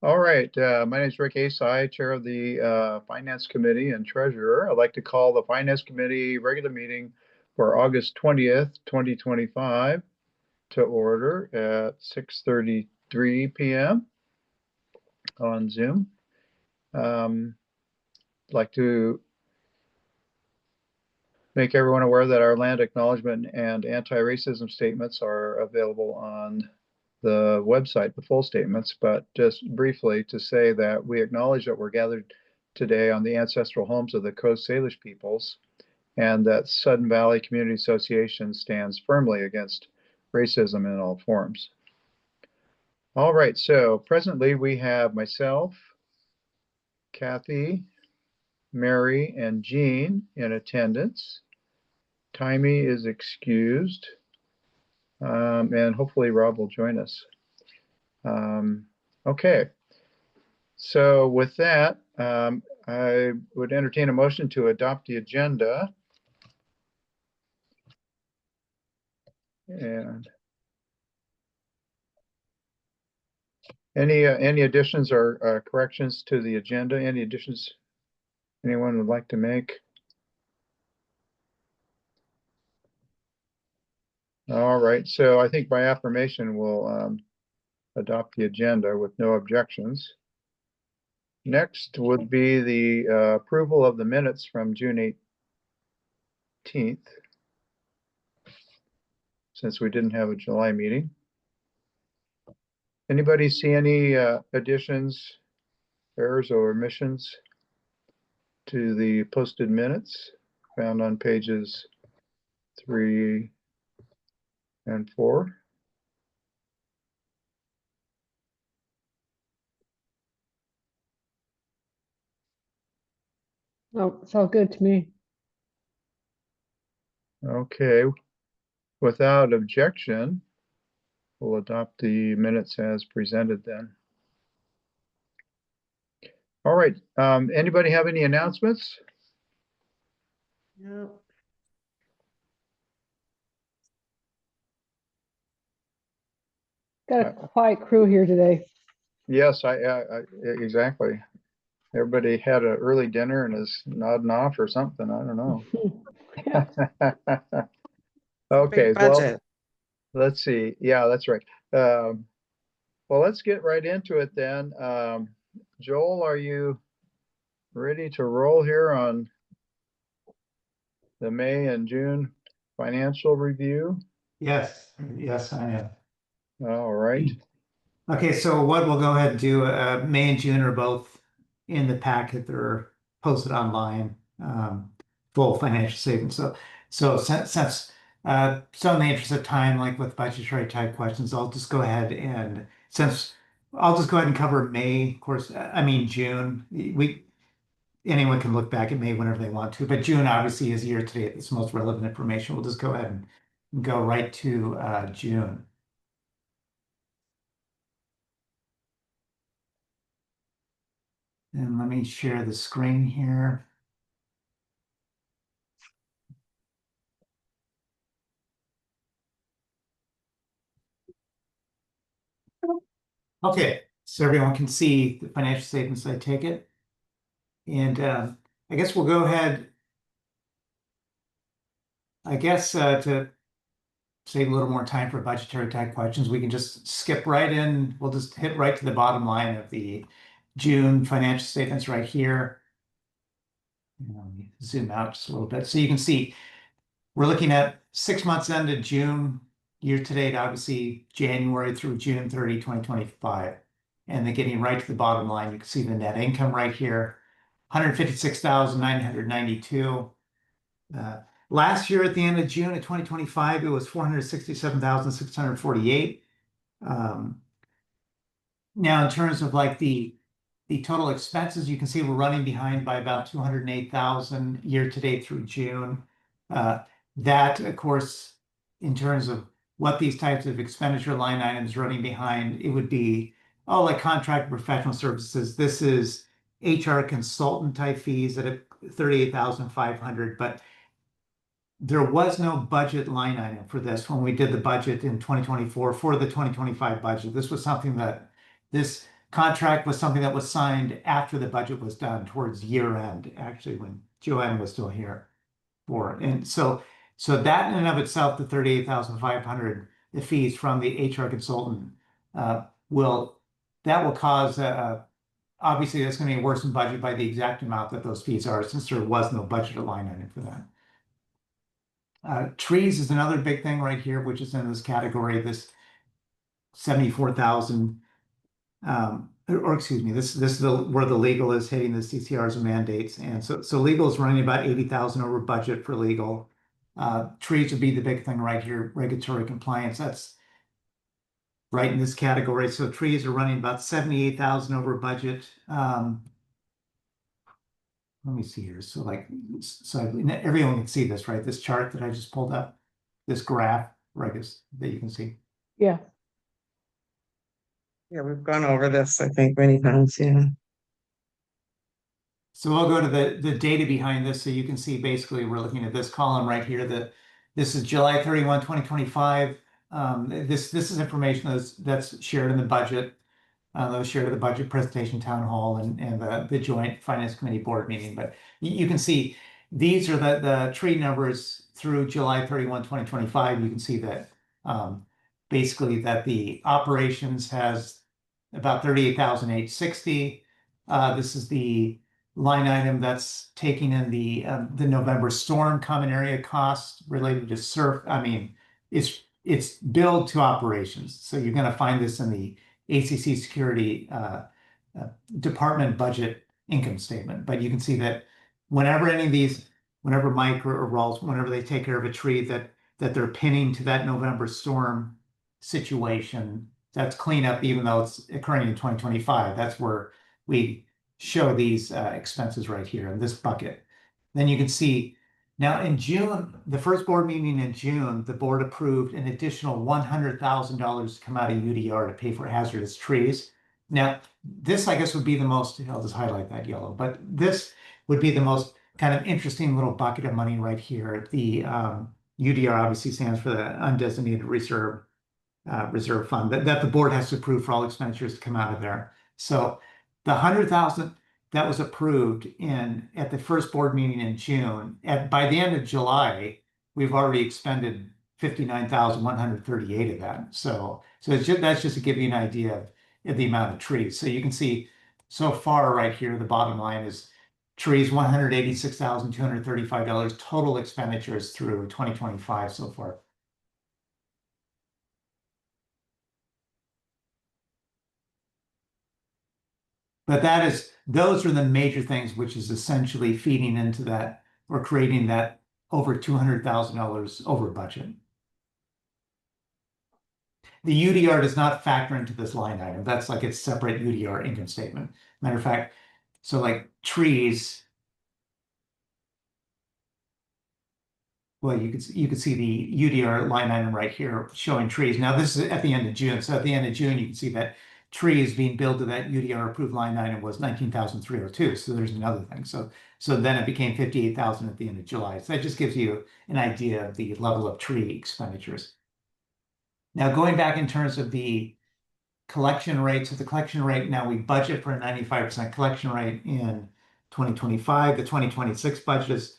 All right, my name is Rick Asai, Chair of the Finance Committee and Treasurer. I'd like to call the Finance Committee regular meeting for August 20th, 2025 to order at 6:33 p.m. on Zoom. I'd like to make everyone aware that our land acknowledgement and anti-racism statements are available on the website, the full statements, but just briefly to say that we acknowledge that we're gathered today on the ancestral homes of the Coast Salish Peoples, and that Sudden Valley Community Association stands firmly against racism in all forms. All right, so presently we have myself, Kathy, Mary, and Jean in attendance. Taimi is excused. And hopefully Rob will join us. Okay, so with that, I would entertain a motion to adopt the agenda. And any additions or corrections to the agenda? Any additions anyone would like to make? All right, so I think by affirmation we'll adopt the agenda with no objections. Next would be the approval of the minutes from June 18th, since we didn't have a July meeting. Anybody see any additions, errors, or omissions to the posted minutes found on pages 3 and 4? Oh, it's all good to me. Okay, without objection, we'll adopt the minutes as presented then. All right, anybody have any announcements? No. Got a quiet crew here today. Yes, exactly. Everybody had an early dinner and is nodding off or something. I don't know. Okay, well, let's see. Yeah, that's right. Well, let's get right into it then. Joel, are you ready to roll here on the May and June financial review? Yes, I am. All right. Okay, so what we'll go ahead and do, May and June are both in the packet. They're posted online, full financial statements. So since so in the interest of time, like with budgetary type questions, I'll just go ahead and cover May. Of course, I mean June. Anyone can look back at May whenever they want to, but June obviously is year to date. It's the most relevant information. We'll just go ahead and go right to June. And let me share the screen here. Okay, so everyone can see the financial statements, I take it. And I guess we'll go ahead, to save a little more time for budgetary type questions, we can just skip right in. We'll just hit right to the bottom line of the June financial statements right here. Let me zoom out just a little bit. So you can see we're looking at 6 months ended June, year to date, obviously January through June 30, 2025. And then getting right to the bottom line, you can see the net income right here, 156,992. Last year at the end of June of 2025, it was 467,648. Now, in terms of like the total expenses, you can see we're running behind by about 208,000 year to date through June. That, of course, in terms of what these types of expenditure line items running behind, it would be all like contract professional services. This is HR consultant type fees at 38,500, but there was no budget line item for this when we did the budget in 2024 for the 2025 budget. This was something that this contract was something that was signed after the budget was done, towards year end, actually, when Joanne was still here for. And so that in and of itself, the 38,500, the fees from the HR consultant, will cause obviously that's going to be worse than budget by the exact amount that those fees are, since there was no budgeted line item for that. Trees is another big thing right here, which is in this category, this 74,000. Or excuse me, this is where the legal is hitting the CCRs and mandates, and so legal is running about 80,000 over budget for legal. Trees would be the big thing right here, regulatory compliance. That's right in this category. So trees are running about 78,000 over budget. Let me see here. So everyone can see this, right? This chart that I just pulled up, this graph, right, that you can see. Yeah. Yeah, we've gone over this, I think, many times, yeah. So we'll go to the data behind this. So you can see basically we're looking at this column right here, that this is July 31, 2025. This is information that's shared in the budget. That was shared at the budget presentation town hall and the joint finance committee board meeting. But you can see these are the tree numbers through July 31, 2025. You can see that basically that the operations has about 38,860. This is the line item that's taking in the November storm common area costs related to surf. I mean, it's billed to operations. So you're going to find this in the ACC Security Department budget income statement. But you can see that whenever any of these, whenever Mike or Rawls, whenever they take care of a tree that they're pinning to that November storm situation, that's cleanup, even though it's occurring in 2025. That's where we show these expenses right here in this bucket. Then you can see now in June, the first board meeting in June, the board approved an additional $100,000 to come out of UDR to pay for hazardous trees. Now, this I guess would be the most, I'll just highlight that yellow, but this would be the most kind of interesting little bucket of money right here. The UDR obviously stands for the undesignated reserve fund that the board has to approve for all expenditures to come out of there. So the 100,000 that was approved at the first board meeting in June, by the end of July, we've already expended 59,138 of that. So that's just to give you an idea of the amount of trees. So you can see so far right here, the bottom line is trees, $186,235 total expenditures through 2025 so far. But those are the major things, which is essentially feeding into that or creating that over $200,000 over budget. The UDR does not factor into this line item. That's like its separate UDR income statement. Matter of fact, so like trees, well, you could see the UDR line item right here showing trees. Now this is at the end of June. So at the end of June, you can see that trees being billed to that UDR approved line item was 19,302. So there's another thing. So then it became 58,000 at the end of July. So that just gives you an idea of the level of tree expenditures. Now going back in terms of the collection rate, so the collection rate, now we budget for a 95% collection rate in 2025. The 2026 budget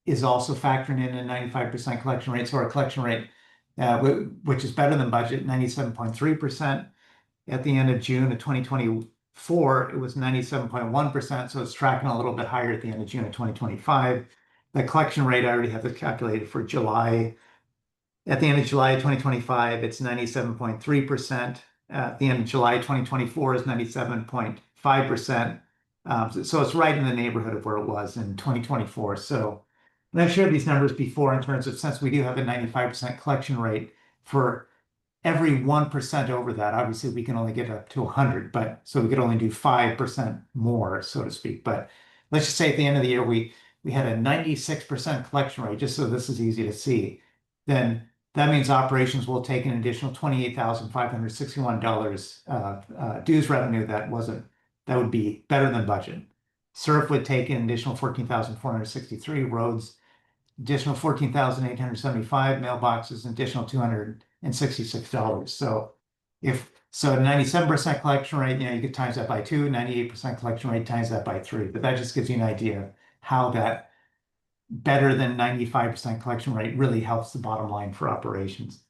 is also factoring in a 95% collection rate. So our collection rate, which is better than budget, 97.3%. At the end of June of 2024, it was 97.1%. So it's tracking a little bit higher at the end of June of 2025. The collection rate, I already have it calculated for July. At the end of July 2025, it's 97.3%. At the end of July 2024 is 97.5%. So it's right in the neighborhood of where it was in 2024. So, and I've shared these numbers before in terms of, since we do have a 95% collection rate, for every 1% over that, obviously we can only get up to 100, but so we could only do 5% more, so to speak. But let's just say at the end of the year, we had a 96% collection rate, just so this is easy to see. Then that means operations will take an additional $28,561 dues revenue that would be better than budget. SURF would take an additional $14,463, roads additional $14,875, mailboxes additional $266. So if So 97% collection rate, you know, you could times that by 2, 98% collection rate times that by 3. But that just gives you an idea of how that better than 95% collection rate really helps the bottom line for operations.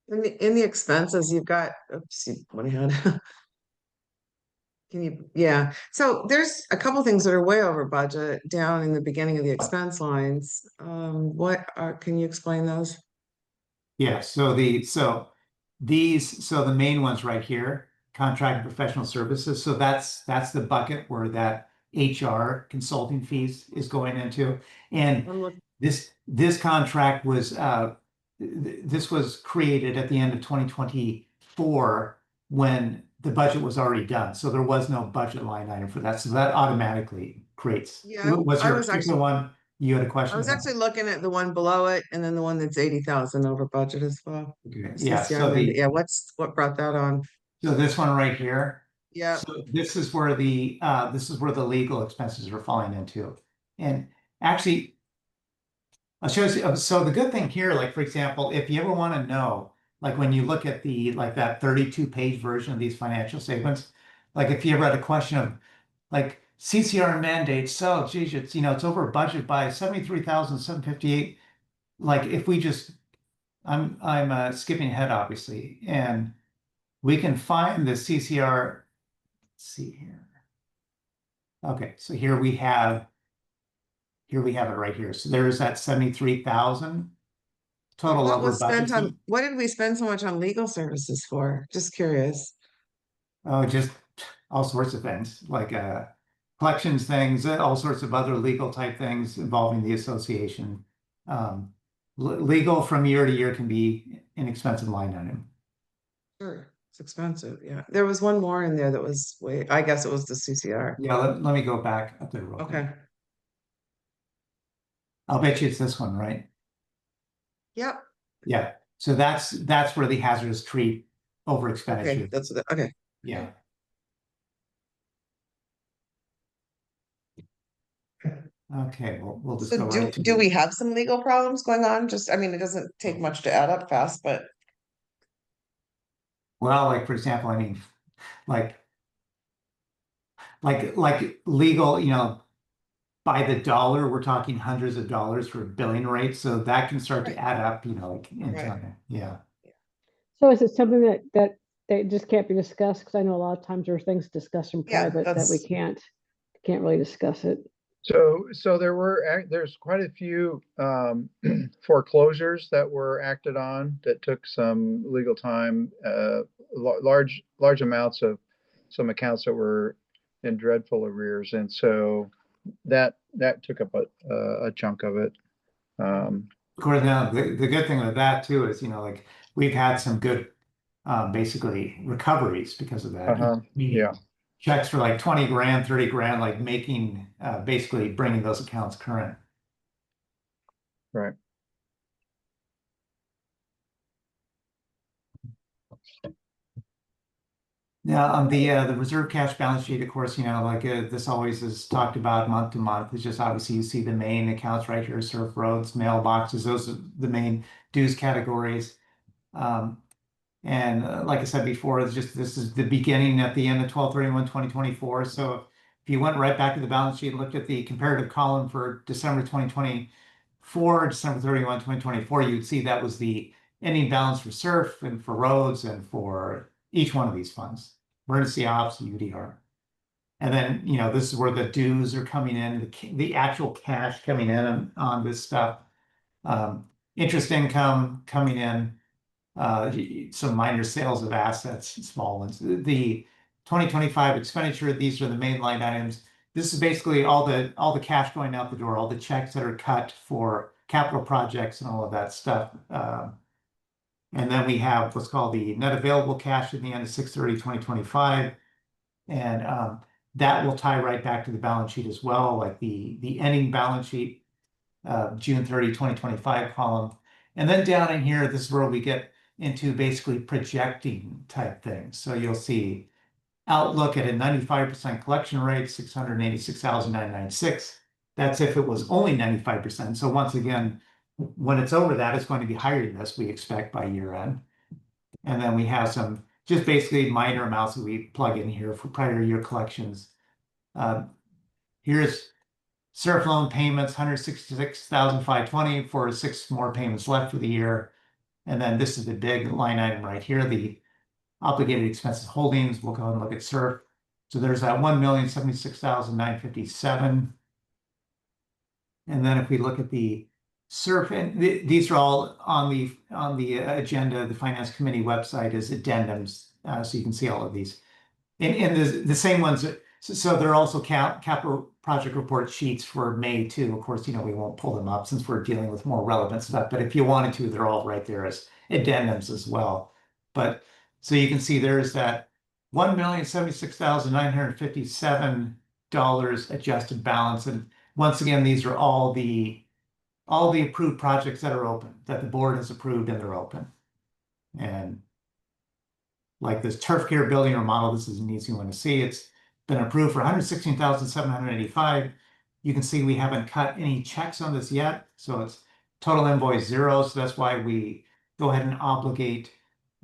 In the expenses, you've got, oops, you went ahead. Can you, yeah. So there's a couple things that are way over budget down in the beginning of the expense lines. Can you explain those? Yeah, so the main ones right here, contract and professional services. So that's the bucket where that HR consulting fees is going into. And I'm look- this contract was this was created at the end of 2024 when the budget was already done. So there was no budget line item for that. So that automatically creates. Yeah, Was I there a was particular one you had a I question was about? actually looking at the one below it and then the one that's 80,000 over budget as well. Okay. Yeah, CCI mandate. Yeah, what brought that on? so this one right here. Yeah, So this is where the legal expenses are falling into. And actually, I'll show you. So the good thing here, like for example, if you ever want to know, like when you look at the like that 32-page version of these financial statements, like if you ever had a question of like CCR mandates, so geez, it's it's over budget by 73,758. Like if we just I'm skipping ahead obviously, and we can find the CCR. Let's see here. Okay, so here we have it right here. So there's that 73,000 total what over was spent budget. on, what did we spend so much on legal services for? Just curious. Oh, just all sorts of things like collections things, all sorts of other legal type things involving the association. Legal from year to year can be an expensive line item. Sure, it's expensive. Yeah, there was one more in there that was I guess it was the CCR. Yeah, let me go back up there real quick. Okay. I'll bet you it's this one, right? Yep. Yeah. So that's where the hazardous tree over expenditure. Okay, that's okay. Yeah. Okay, well, we'll just go So right to do we have some legal problems going on? Just, I mean, it doesn't take much to add up fast, but well, like for example, I mean, like legal, by the dollar, we're talking hundreds of dollars for billing rates, so that can start to add up, like in Right. time. Yeah. So is it something that just can't be discussed? Because I know a lot of times there are things discussed in Yeah, private that we can't really discuss it. So there's quite a few foreclosures that were acted on that took some legal time, large amounts of some accounts that were in dreadful arrears, and so that took up a chunk of it. Of course, now the good thing with that too is, like we've had some good basically recoveries because of that. Yeah. Checks for like 20 grand, 30 grand, like making basically bringing those accounts current. Right. Now on the reserve cash balance sheet, of course, like this always is talked about month to month. It's just obviously you see the main accounts right here: surf roads, mailboxes. Those are the main dues categories. And like I said before, this is the beginning at the end of 12/31/2024. So if you went right back to the balance sheet and looked at the comparative column for December 2024, December 31, 2024, you'd see that was the ending balance for SURF and for roads and for each one of these funds, emergency ops, UDR. And then, this is where the dues are coming in, the actual cash coming in on this stuff. Interest income coming in. Some minor sales of assets, small ones. The 2025 expenditure, these are the main line items. This is basically all the cash going out the door, all the checks that are cut for capital projects and all of that stuff. And then we have what's called the net available cash at the end of 6/30/2025. And that will tie right back to the balance sheet as well, like the ending balance sheet, June 30, 2025 column. And then down in here, this is where we get into basically projecting type things. So you'll see outlook at a 95% collection rate, 686,996. That's if it was only 95%. So once again, When it's over that, it's going to be higher than this, we expect by year end. And then we have some just basically minor amounts that we plug in here for prior year collections. Here's SURF loan payments, 166,520 for 6 more payments left for the year. And then this is the big line item right here, the obligated expenses holdings. We'll go and look at SURF. So there's that 1,076,957. And then if we look at the SURF, and these are all on the agenda, the Finance Committee website is addendums, so you can see all of these. And the same ones, so there are also capital project report sheets for May too. Of course, we won't pull them up since we're dealing with more relevant stuff, but if you wanted to, they're all right there as addendums as well. But so you can see there's that $1,076,957 adjusted balance. And once again, these are all the approved projects that are open, that the board has approved and they're open. And like this turf care building remodel, this is an easy one to see. It's been approved for $116,785. You can see we haven't cut any checks on this yet. So it's total invoice 0. So that's why we go ahead and obligate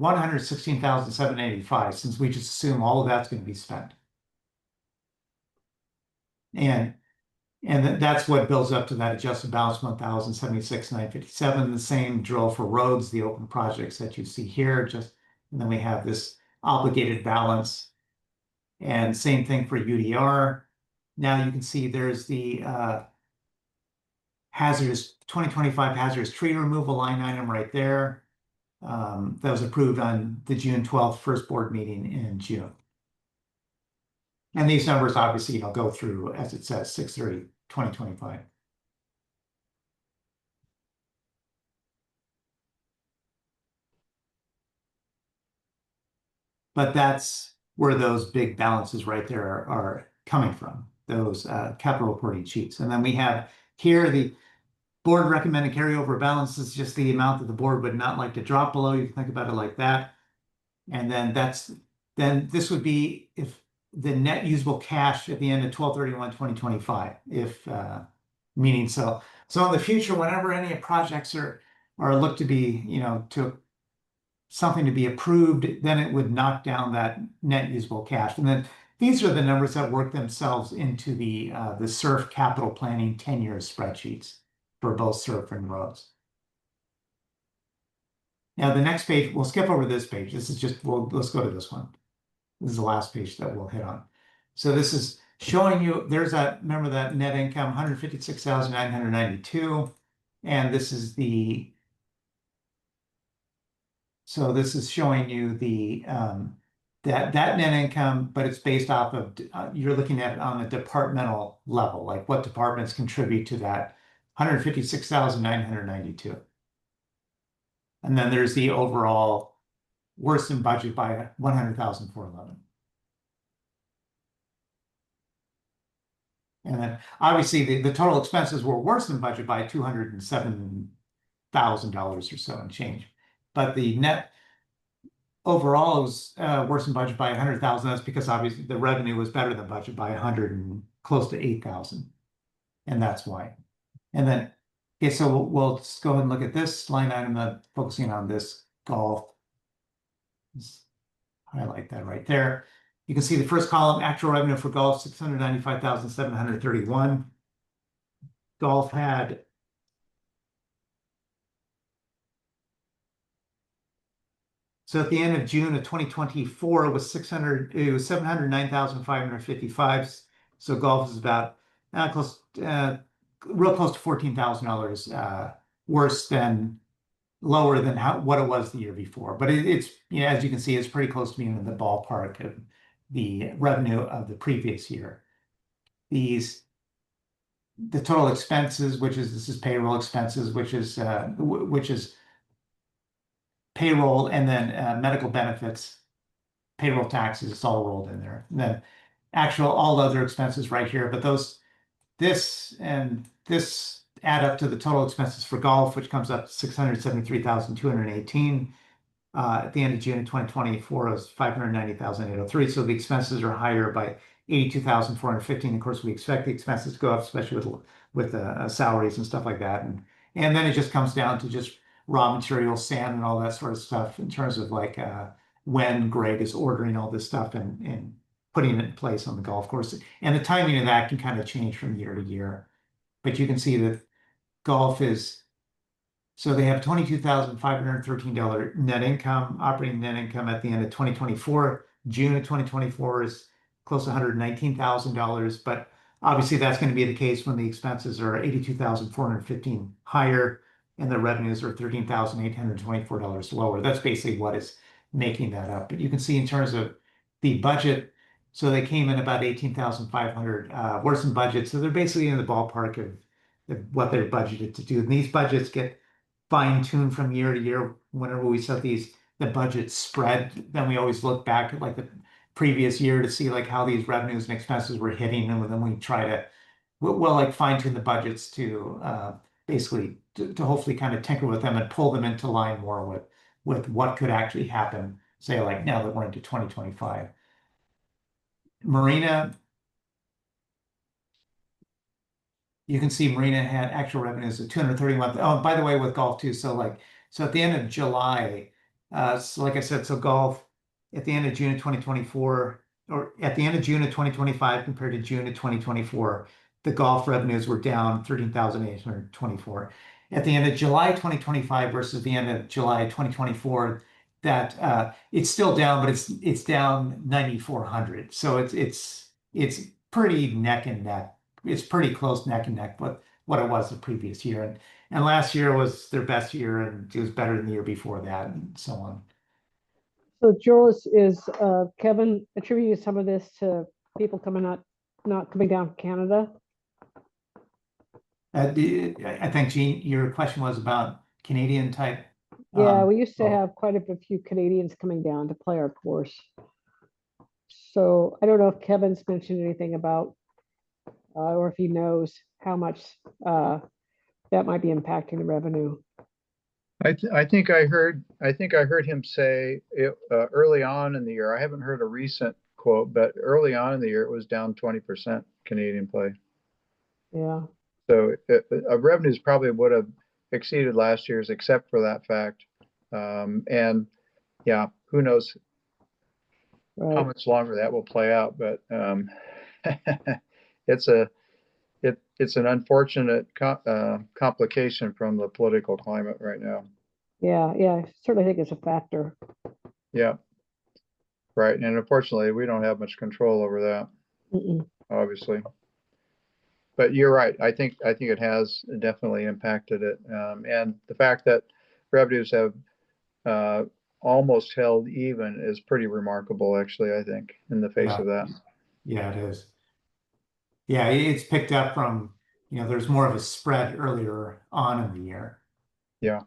$116,785, since we just assume all of that's going to be spent. And that's what builds up to that adjusted balance, $1,076,957. The same drill for roads, the open projects that you see here. And then we have this obligated balance, and same thing for UDR. Now you can see there's the hazardous 2025 hazardous tree removal line item right there. That was approved on the June 12th first board meeting in June. And these numbers obviously, go through, as it says, 6/30/2025. But that's where those big balances right there are coming from, those capital reporting sheets. And then we have here the board recommended carryover balance is just the amount that the board would not like to drop below. You can think about it like that. And then this would be if the net usable cash at the end of 12/31/2025, if meaning so in the future, whenever any projects are looked to be, to something to be approved, then it would knock down that net usable cash. And then these are the numbers that work themselves into the SURF capital planning 10-year spreadsheets for both SURF and roads. Now the next page, we'll skip over this page. This is just, let's go to this one. This is the last page that we'll hit on. So this is showing you, remember that net income, 156,992. And this is this is showing you the, that net income, but it's based off of, you're looking at it on a departmental level, like what departments contribute to that 156,992. And then there's the overall worse than budget by 100,411. And then obviously the total expenses were worse than budget by $207,000 or so and change. But the net overall was worse than budget by 100,000. That's because obviously the revenue was better than budget by 100 and close to 8,000. And that's why. And then, okay, so we'll just go ahead and look at this line item, focusing on this golf. Just highlight that right there. You can see the first column, actual revenue for golf, 695,731. Golf had so at the end of June of 2024, it was 709,555. So golf is about real close to $14,000 worse than lower than what it was the year before. But it's as you can see, it's pretty close to being in the ballpark of the revenue of the previous year. The total expenses, this is payroll expenses, which is payroll, and then medical benefits, payroll taxes, it's all rolled in there. And then all other expenses right here, but this add up to the total expenses for golf, which comes up to 673,218. At the end of June of 2024, it was 590,803. So the expenses are higher by 82,415. Of course, we expect the expenses to go up, especially with salaries and stuff like that, And then it just comes down to just raw materials, sand and all that sort of stuff in terms of like when Greg is ordering all this stuff and putting it in place on the golf course. And the timing of that can kind of change from year to year. But you can see that golf is, so they have $22,513 net income, operating net income at the end of 2024. June of 2024 is close to $119,000, but obviously that's going to be the case when the expenses are $82,415 higher and the revenues are $13,824 lower. That's basically what is making that up. But you can see in terms of the budget, so they came in about 18,500 worse than budget. So they're basically in the ballpark of what they're budgeted to do. And these budgets get fine-tuned from year to year. Whenever we set the budget spread, then we always look back at like the previous year to see like how these revenues and expenses were hitting, and then we try to we'll like fine-tune the budgets to basically to hopefully kind of tinker with them and pull them into line more with what could actually happen, say like now that we're into 2025. Marina, you can see Marina had actual revenues of 231. Oh, by the way, with golf too. So at the end of July, so like I said, so golf at the end of June of 2024, or at the end of June of 2025 compared to June of 2024, the golf revenues were down 13,824. At the end of July 2025 versus the end of July 2024, that it's still down, but it's down 9,400. So it's pretty neck and neck. It's pretty close neck and neck with what it was the previous year. And last year was their best year, and it was better than the year before that, and so on. So Joel, is Kevin attributing some of this to people not coming down from Canada? I think, Jean, your question was about Canadian type. Yeah, we used to have quite a few Canadians coming down to play our course. So I don't know if Kevin's mentioned anything about, or if he knows how much that might be impacting the revenue. I think I heard him say it early on in the year. I haven't heard a recent quote, but early on in the year it was down 20% Canadian play. Yeah. So revenues probably would have exceeded last year's, except for that fact. And yeah, who knows how much longer that will play out? But it's an unfortunate complication from the political climate right now. Yeah, I certainly think it's a factor. Yeah, right. And unfortunately, we don't have much control over that, obviously. But you're right. I think it has definitely impacted it, and the fact that revenues have almost held even is pretty remarkable, actually. I think in the face of that. Yeah, it is. Yeah, it's picked up from, there's more of a spread earlier on in the year. Yeah.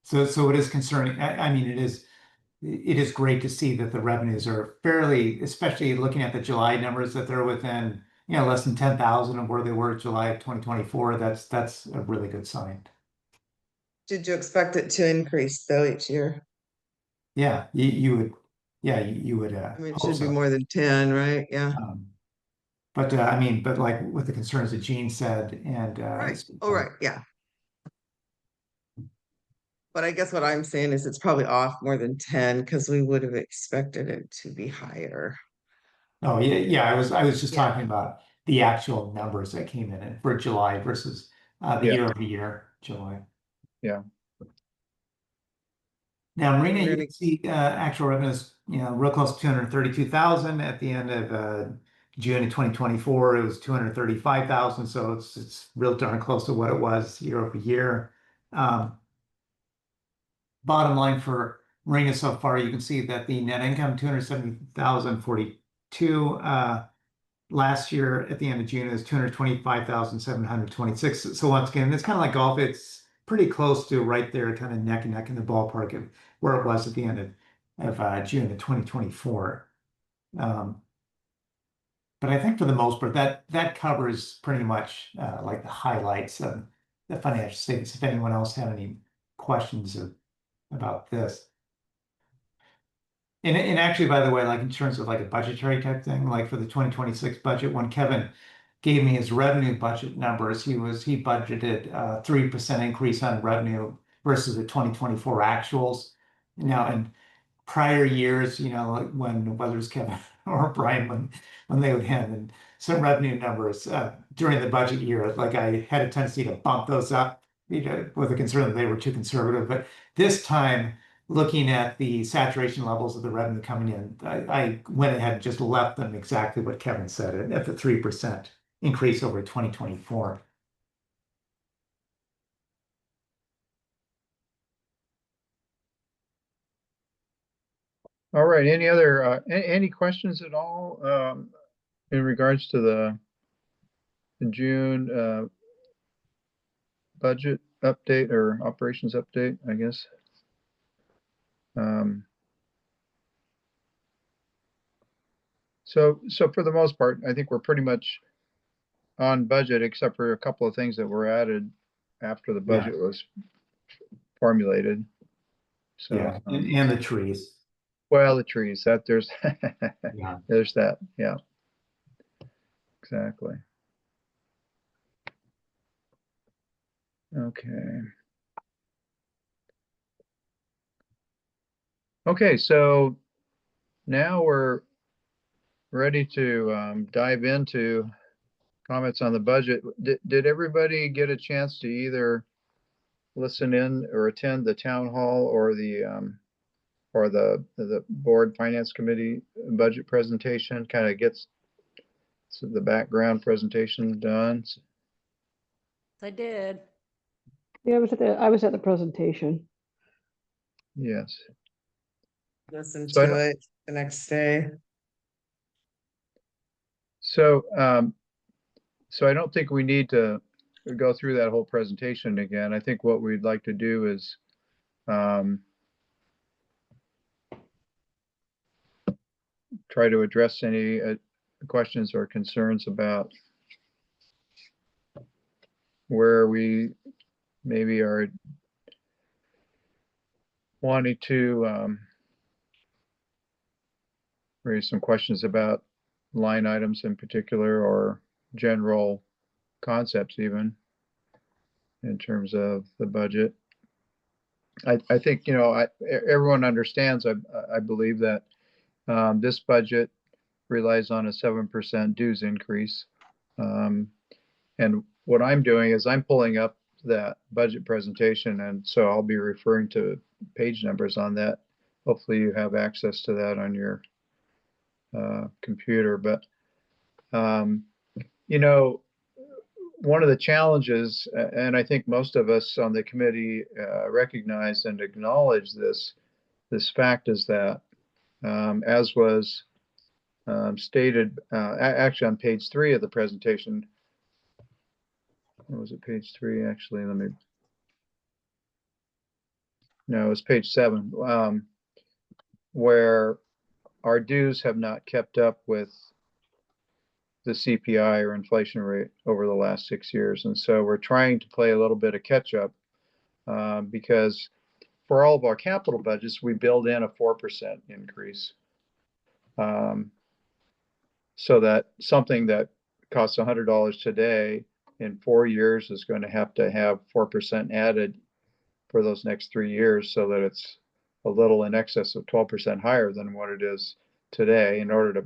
So it is concerning. I mean, it is great to see that the revenues are fairly, especially looking at the July numbers, that they're within, less than 10,000 of where they were July of 2024. That's a really good sign. Did you expect it to increase though each year? Yeah, you would. Yeah, you would. I mean, it should be more than 10, right? Yeah. But I mean, but like with the concerns that Jean said, and right. Oh, right. Yeah. But I guess what I'm saying is it's probably off more than 10 because we would have expected it to be higher. Oh yeah. I was just talking about the actual numbers that came in for July versus the year-over-year July. Yeah. Now, Marina, you can see actual revenues, real close to 232,000 at the end of June of 2024. It was 235,000, so it's real darn close to what it was year-over-year. Bottom line for Marina so far, you can see that the net income 270,042. Last year at the end of June is 225,726. So once again, it's kind of like golf. It's pretty close to right there, kind of neck and neck in the ballpark of where it was at the end of June of 2024. But I think for the most part, that covers pretty much like the highlights of the financial statements. If anyone else had any questions about this. And actually, by the way, like in terms of like a budgetary type thing, like for the 2026 budget, when Kevin gave me his revenue budget numbers. He budgeted a 3% increase on revenue versus the 2024 actuals. Now, in prior years, like when whether it's Kevin or Brian, when they would hand in some revenue numbers during the budget year, like I had a tendency to bump those up, with the concern that they were too conservative. But this time, looking at the saturation levels of the revenue coming in, I went ahead and just left them exactly what Kevin said at the 3% increase over 2024. All right, any other, any questions at all in regards to the June budget update or operations update, I guess? So for the most part, I think we're pretty much on budget, except for a couple of things that were added after the budget was formulated. So, Yeah, and the trees. well, the trees, that there's, Yeah. there's that, yeah, exactly. Okay. Okay, so now we're ready to dive into comments on the budget. Did everybody get a chance to either listen in or attend the town hall or the board finance committee budget presentation? Kind of gets the background presentation done. I did. Yeah, I was at the presentation. Yes. Listen So to it the next day. So I don't think we need to go through that whole presentation again. I think what we'd like to do is try to address any questions or concerns about where we maybe are wanting to raise some questions about line items in particular or general concepts even in terms of the budget. I think, everyone understands, I believe that this budget relies on a 7% dues increase. And what I'm doing is I'm pulling up that budget presentation, and so I'll be referring to page numbers on that. Hopefully you have access to that on your computer. But, one of the challenges, and I think most of us on the committee recognize and acknowledge this fact, is that as was stated actually on page 3 of the presentation. What was it, page 3? Actually, no, it was page 7, where our dues have not kept up with the CPI or inflation rate over the last 6 years. And so we're trying to play a little bit of catch up because for all of our capital budgets, we build in a 4% increase. So that something that costs $100 today in 4 years is going to have 4% added for those next 3 years, so that it's a little in excess of 12% higher than what it is today, in order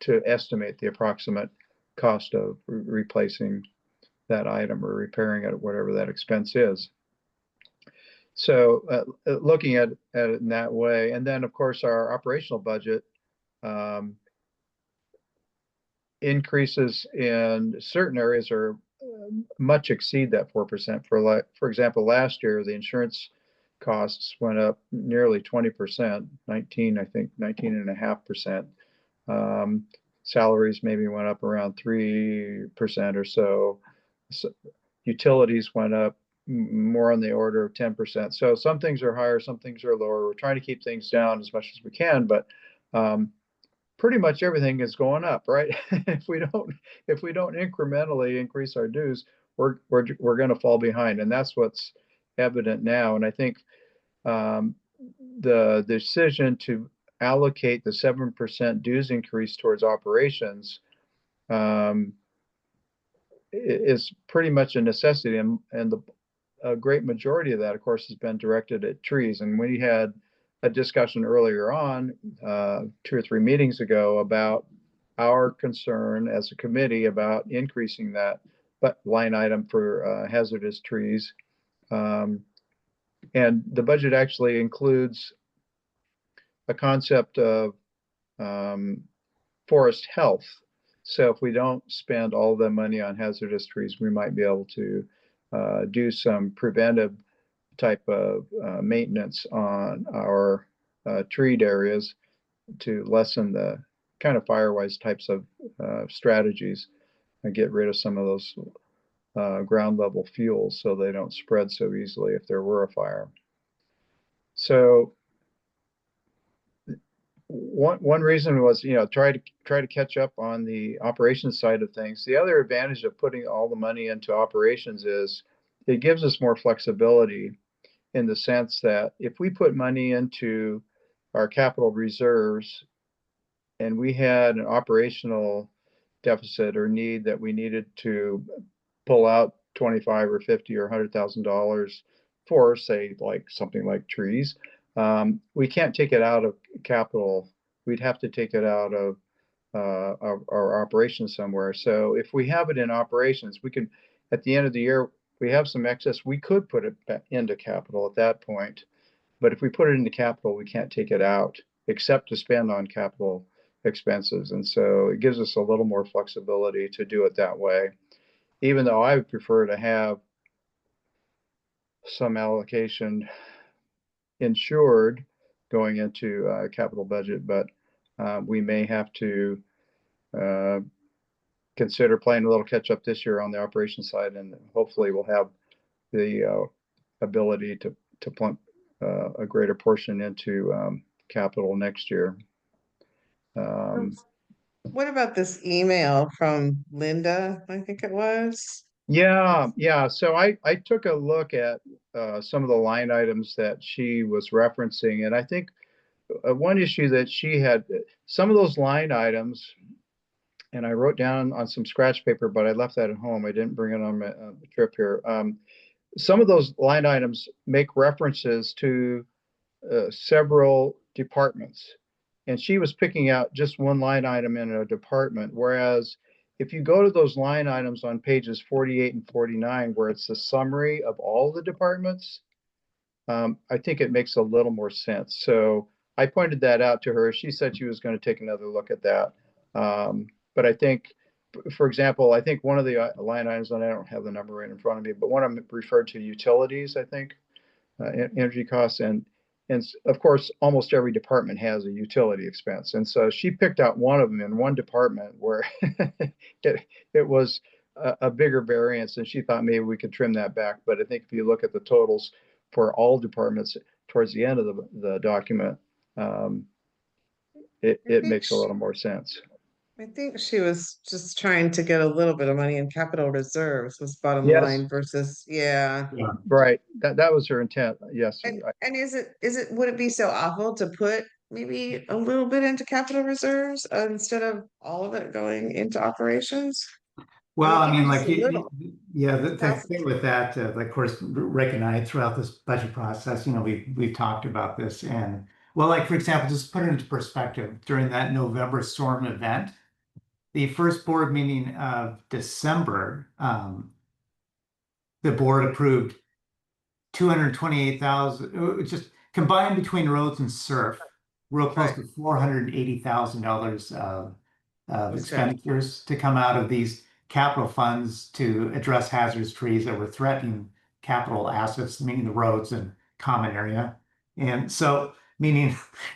to estimate the approximate cost of replacing that item or repairing it, whatever that expense is. So looking at it in that way, and then of course our operational budget increases in certain areas are much exceed that 4%. For example, last year the insurance costs went up nearly 20%, 19.5%. Salaries maybe went up around 3% or so. Utilities went up more on the order of 10%. So some things are higher, some things are lower. We're trying to keep things down as much as we can, but pretty much everything is going up, right? If we don't incrementally increase our dues, we're going to fall behind, and that's what's evident now. And I think the decision to allocate the 7% dues increase towards operations is pretty much a necessity, and a great majority of that, of course, has been directed at trees. And we had a discussion earlier on, 2 or 3 meetings ago, about our concern as a committee about increasing that line item for hazardous trees. And the budget actually includes a concept of forest health. So if we don't spend all the money on hazardous trees, we might be able to do some preventive type of maintenance on our treed areas to lessen the kind of fire-wise types of strategies and get rid of some of those ground level fuels so they don't spread so easily if there were a fire. So one reason was, try to catch up on the operations side of things. The other advantage of putting all the money into operations is it gives us more flexibility, in the sense that if we put money into our capital reserves and we had an operational deficit or need that we needed to pull out 25 or 50 or $100,000 for, say, like something like trees, we can't take it out of capital. We'd have to take it out of our operations somewhere. So if we have it in operations, we can, at the end of the year, we have some excess, we could put it back into capital at that point. But if we put it into capital, we can't take it out except to spend on capital expenses. And so it gives us a little more flexibility to do it that way, even though I would prefer to have some allocation insured going into a capital budget. But we may have to consider playing a little catch up this year on the operations side, and hopefully we'll have the ability to plunk a greater portion into capital next year. What about this email from Linda, I think it was? Yeah. So I took a look at some of the line items that she was referencing, and I think one issue that she had, some of those line items, and I wrote down on some scratch paper, but I left that at home. I didn't bring it on my trip here. Some of those line items make references to several departments, and she was picking out just one line item in a department. Whereas if you go to those line items on pages 48 and 49, where it's the summary of all the departments, I think it makes a little more sense. So I pointed that out to her. She said she was going to take another look at that. But I think, for example, I think one of the line items, and I don't have the number right in front of me, but one of them referred to utilities, I think, energy costs. And of course, almost every department has a utility expense. And so she picked out one of them in one department where it was a bigger variance, and she thought maybe we could trim that back. But I think if you look at the totals for all departments towards the end of the document, it makes a little more sense. I think she was just trying to get a little bit of money in capital reserves was bottom Yes. line versus, yeah. Right. That was her intent. Yes. And would it be so awful to put maybe a little bit into capital reserves instead of all of it going into operations? Well, I mean, even like, just a little. the thing with that, of course, Rick and I, throughout this budget process, we've talked about this. And, well, like, for example, just put it into perspective, during that November storm event, the first board meeting of December, the board approved 228,000, just combined between roads and surf, real close to $480,000 of expenditures to come out of these capital funds to address hazardous trees that were threatening capital assets, meaning the roads and common area. And so, meaning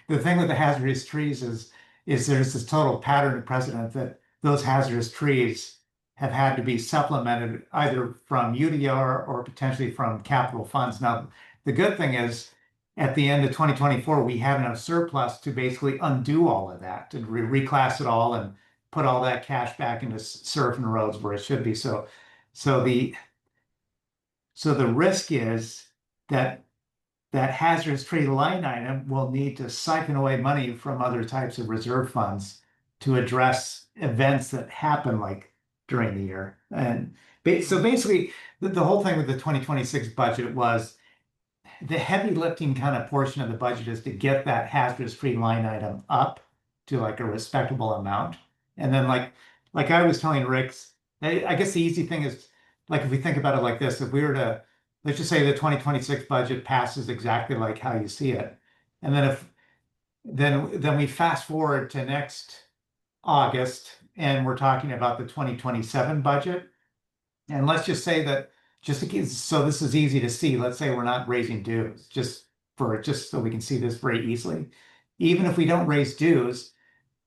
the thing with the hazardous trees is there's this total pattern and precedent that those hazardous trees have had to be supplemented either from UDR or potentially from capital funds. Now, the good thing is, at the end of 2024, we have enough surplus to basically undo all of that, to reclass it all and put all that cash back into surf and roads where it should be. So the risk is that hazardous tree line item will need to siphon away money from other types of reserve funds to address events that happen, like during the year. And so basically, the whole thing with the 2026 budget was the heavy lifting kind of portion of the budget is to get that hazardous free line item up to like a respectable amount. And then like I was telling Rick's, I guess the easy thing is like if we think about it like this, if we were to let's just say the 2026 budget passes exactly like how you see it, and then we fast forward to next August and we're talking about the 2027 budget. And let's just say that so this is easy to see. Let's say we're not raising dues, just so we can see this very easily. Even if we don't raise dues,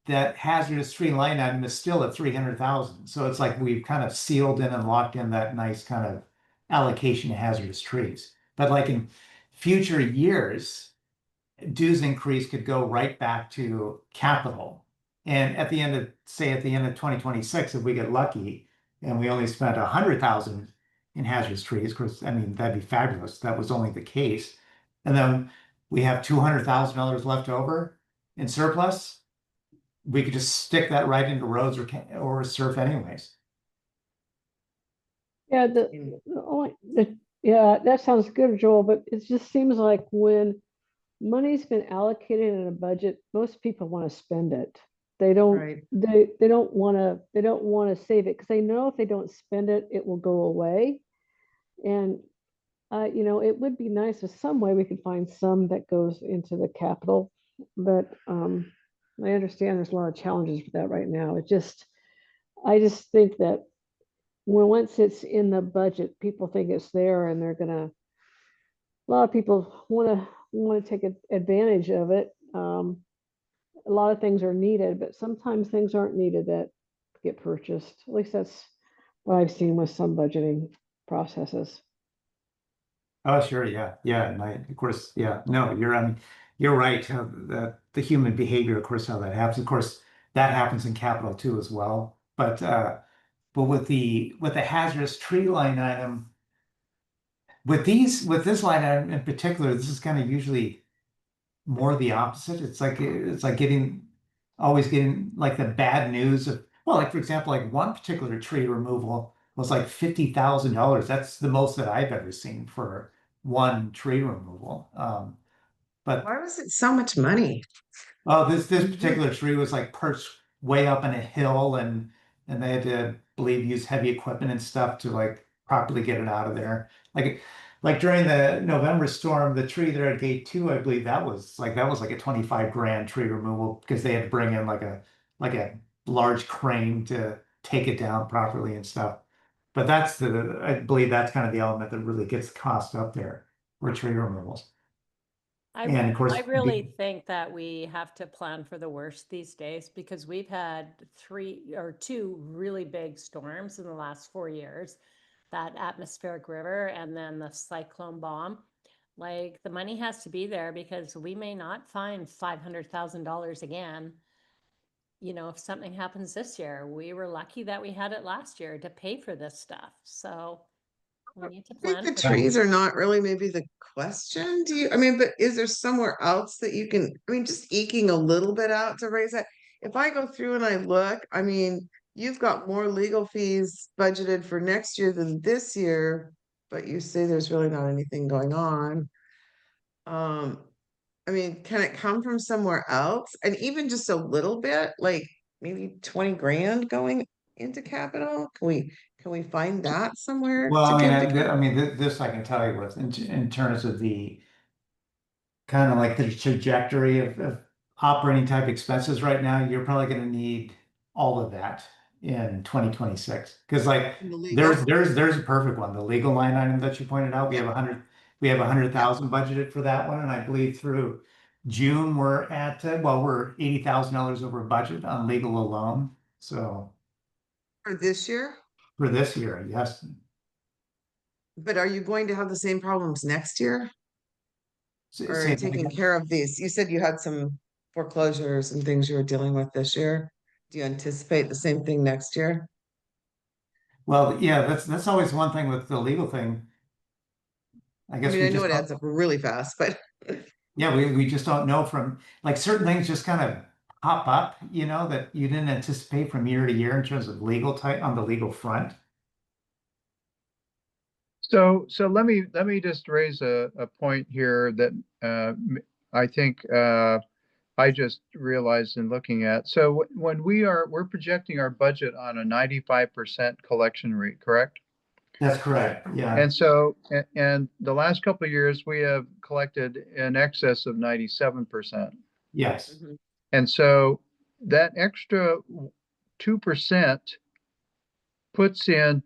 that hazardous tree line item is still at 300,000. So it's like we've kind of sealed in and locked in that nice kind of allocation of hazardous trees. But like in future years, dues increase could go right back to capital. And at the end of 2026, if we get lucky and we only spent 100,000 in hazardous trees, of course, I mean, that'd be fabulous. That was only the case. And then we have $200,000 left over in surplus. We could just stick that right into roads or surf anyways. Yeah, yeah, that sounds good, Joel, but it just seems like when money's been allocated in a budget, most people want to spend it. They don't, Right. they don't want to save it because they know if they don't spend it, it will go away. And, you know, it would be nice if some way we could find some that goes into the capital, but I understand there's a lot of challenges with that right now. I just think that once it's in the budget, people think it's there and a lot of people want to take advantage of it. A lot of things are needed, but sometimes things aren't needed that get purchased. At least that's what I've seen with some budgeting processes. Oh, sure, yeah, and of course, yeah, no, you're right. The human behavior, of course, how that happens. Of course, that happens in capital too as well. But with the hazardous tree line item, with this line item in particular, this is kind of usually more the opposite. It's like always getting like the bad news of, well, like for example, like one particular tree removal was like $50,000. That's the most that I've ever seen for one tree removal. But Why was it so much money? oh, this particular tree was like perched way up in a hill, and they had to, I believe, use heavy equipment and stuff to like properly get it out of there. Like during the November storm, the tree there at gate 2, I believe that was like a 25 grand tree removal because they had to bring in like a large crane to take it down properly and stuff. But I believe that's kind of the element that really gets the cost up there for tree removals. And of course, I really think that we have to plan for the worst these days because we've had 2 really big storms in the last 4 years, that atmospheric river and then the cyclone bomb. Like the money has to be there because we may not find $500,000 again. You know, if something happens this year, we were lucky that we had it last year to pay for this stuff. So we need to I think plan the for that. trees are not really maybe the question. But is there somewhere else that you can, just eking a little bit out to raise that? If I go through and I look, you've got more legal fees budgeted for next year than this year, but you say there's really not anything going on. Can it come from somewhere else? And even just a little bit, like maybe 20 grand going into capital? Can we find that somewhere well, to give to this I can tell you with in terms of the kind of like the trajectory of operating type expenses right now, you're probably going to need all of that in 2026 because like the legal? there's a perfect one, the legal line item that you pointed out. We have 100,000 budgeted for that one, and I believe through June we're at we're $80,000 over budget on legal alone. So For this year? for this year, yes. But are you going to have the same problems next year? Or are Say you that taking again. care of these? You said you had some foreclosures and things you were dealing with this year. Do you anticipate the same thing next year? Well, yeah, that's always one thing with the legal thing. I guess we I know just it adds up really fast, but yeah, we just don't know from like certain things just kind of pop up, you know, that you didn't anticipate from year to year in terms of legal type on the legal front? So let me just raise a point here that I think I just realized in looking at. So when we're projecting our budget on a 95% collection rate, correct? That's correct. Yeah. And so and the last couple of years we have collected in excess of 97%. Yes. Mhm. And so that extra 2% puts in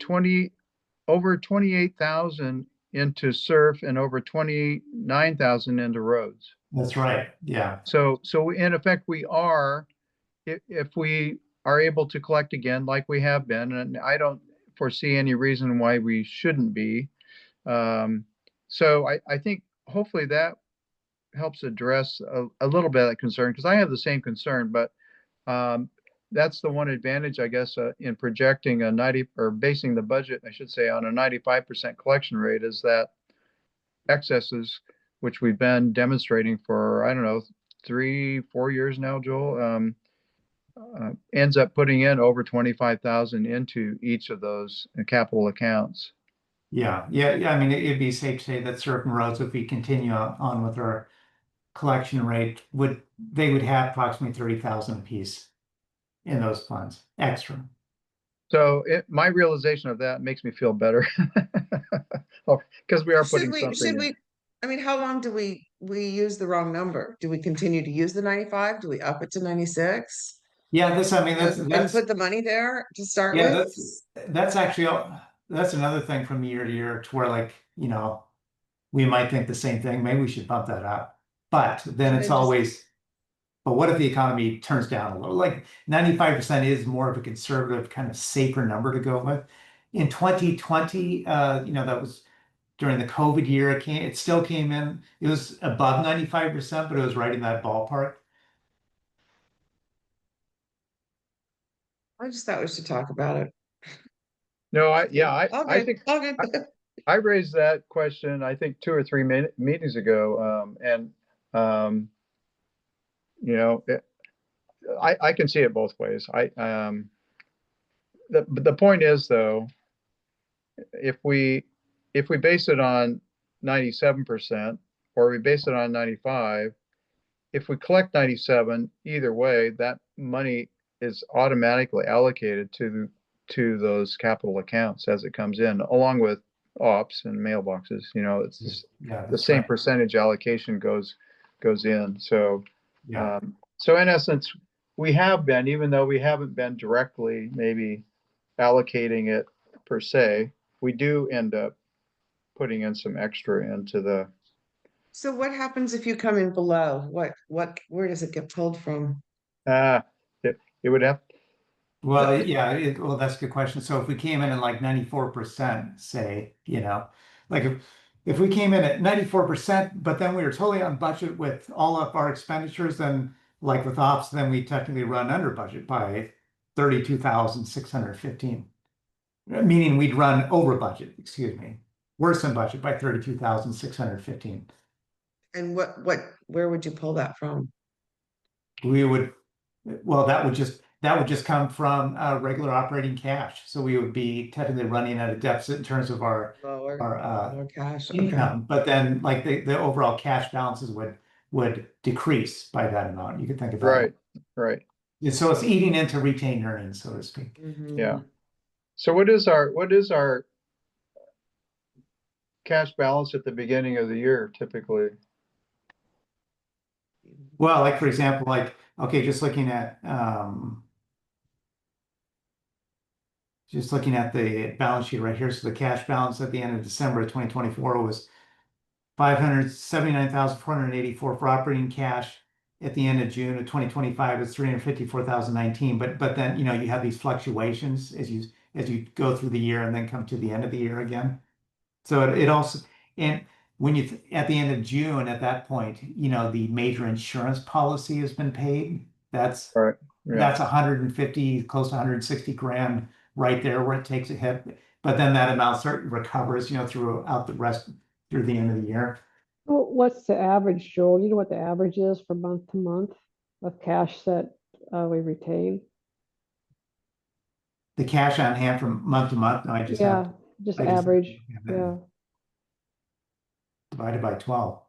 over 28,000 into surf and over 29,000 into roads. That's right. Yeah. So in effect, we are, if we are able to collect again, like we have been, and I don't foresee any reason why we shouldn't be. So I think hopefully that helps address a little bit of that concern, because I have the same concern, but that's the one advantage, I guess, in projecting a 90 or basing the budget, I should say, on a 95% collection rate, is that excesses, which we've been demonstrating for, I don't know, 3-4 years now, Joel, ends up putting in over 25,000 into each of those capital accounts. Yeah. Yeah. I mean, it'd be safe to say that certain roads, if we continue on with our collection rate, would have approximately 30,000 apiece in those funds extra. So my realization of that makes me feel better, because we are putting something in. I mean, how long do we use the wrong number? Do we continue to use the 95? Do we up it to 96? Yeah, I mean, And put the money there to start yeah, with? that's actually, that's another thing from year to year to where, like, you know, we might think the same thing. Maybe we should bump that up. But then it's always, but what if the economy turns down a little? Like 95% is more of a conservative, kind of safer number to go with. In 2020, you know, that was during the COVID year. It still came in. It was above 95%, but it was right in that ballpark. I just thought we should talk about it. No, I Okay, think okay. I raised that question, I think 2 or 3 meetings ago, and you know, I can see it both ways. The point is, though, if we base it on 97% or we base it on 95, if we collect 97, either way, that money is automatically allocated to those capital accounts as it comes in, along with ops and mailboxes. You know, it's just Yeah, the same percentage allocation goes in. So yeah. so in essence, we have been, even though we haven't been directly maybe allocating it per se, we do end up putting in some extra into the. So what happens if you come in below? Where does it get pulled from? It would have. Well, yeah, well, that's a good question. So if we came in at like 94%, say, you know, like if we came in at 94%, but then we were totally on budget with all of our expenditures, then like with ops, then we technically run under budget by 32,615, meaning we'd run over budget, excuse me, worse than budget by 32,615. And where would you pull that from? We would, well, that would just come from regular operating cash. So we would be technically running at a deficit in terms of our Lower cash. income, Okay. but then like the overall cash balances would decrease by that amount. You could think about it. Right. So it's eating into retained earnings, so to speak. Mhm. Yeah. So what is our cash balance at the beginning of the year typically? Well, like for example, like, okay, just looking at the balance sheet right here. So the cash balance at the end of December of 2024 was 579,484 for operating cash. At the end of June of 2025, it's 354,019. But then, you know, you have these fluctuations as you go through the year and then come to the end of the year again. So it also, and when you at the end of June, at that point, you know, the major insurance policy has been paid. That's Right. Yeah. that's 150, close to 160 grand right there where it takes a hit. But then that amount recovers, you know, throughout the rest through the end of the year. What's the average, Joel? You know what the average is from month to month of cash that we retain? The cash on hand from month to month, no, I just Yeah, have just I just- average, and then yeah. divided by 12.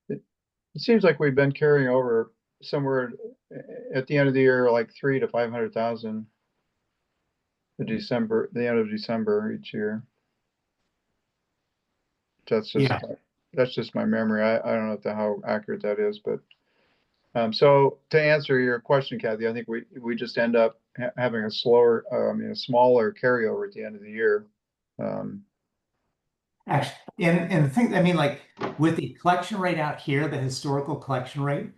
It seems like we've been carrying over somewhere at the end of the year, like 300 to 500,000. The end of December each year. That's just Yeah. that's just my memory. I don't know how accurate that is, but so to answer your question, Kathy, I think we just end up having a smaller carryover at the end of the year. Actually, and the thing, I mean, like with the collection rate out here, the historical collection rate,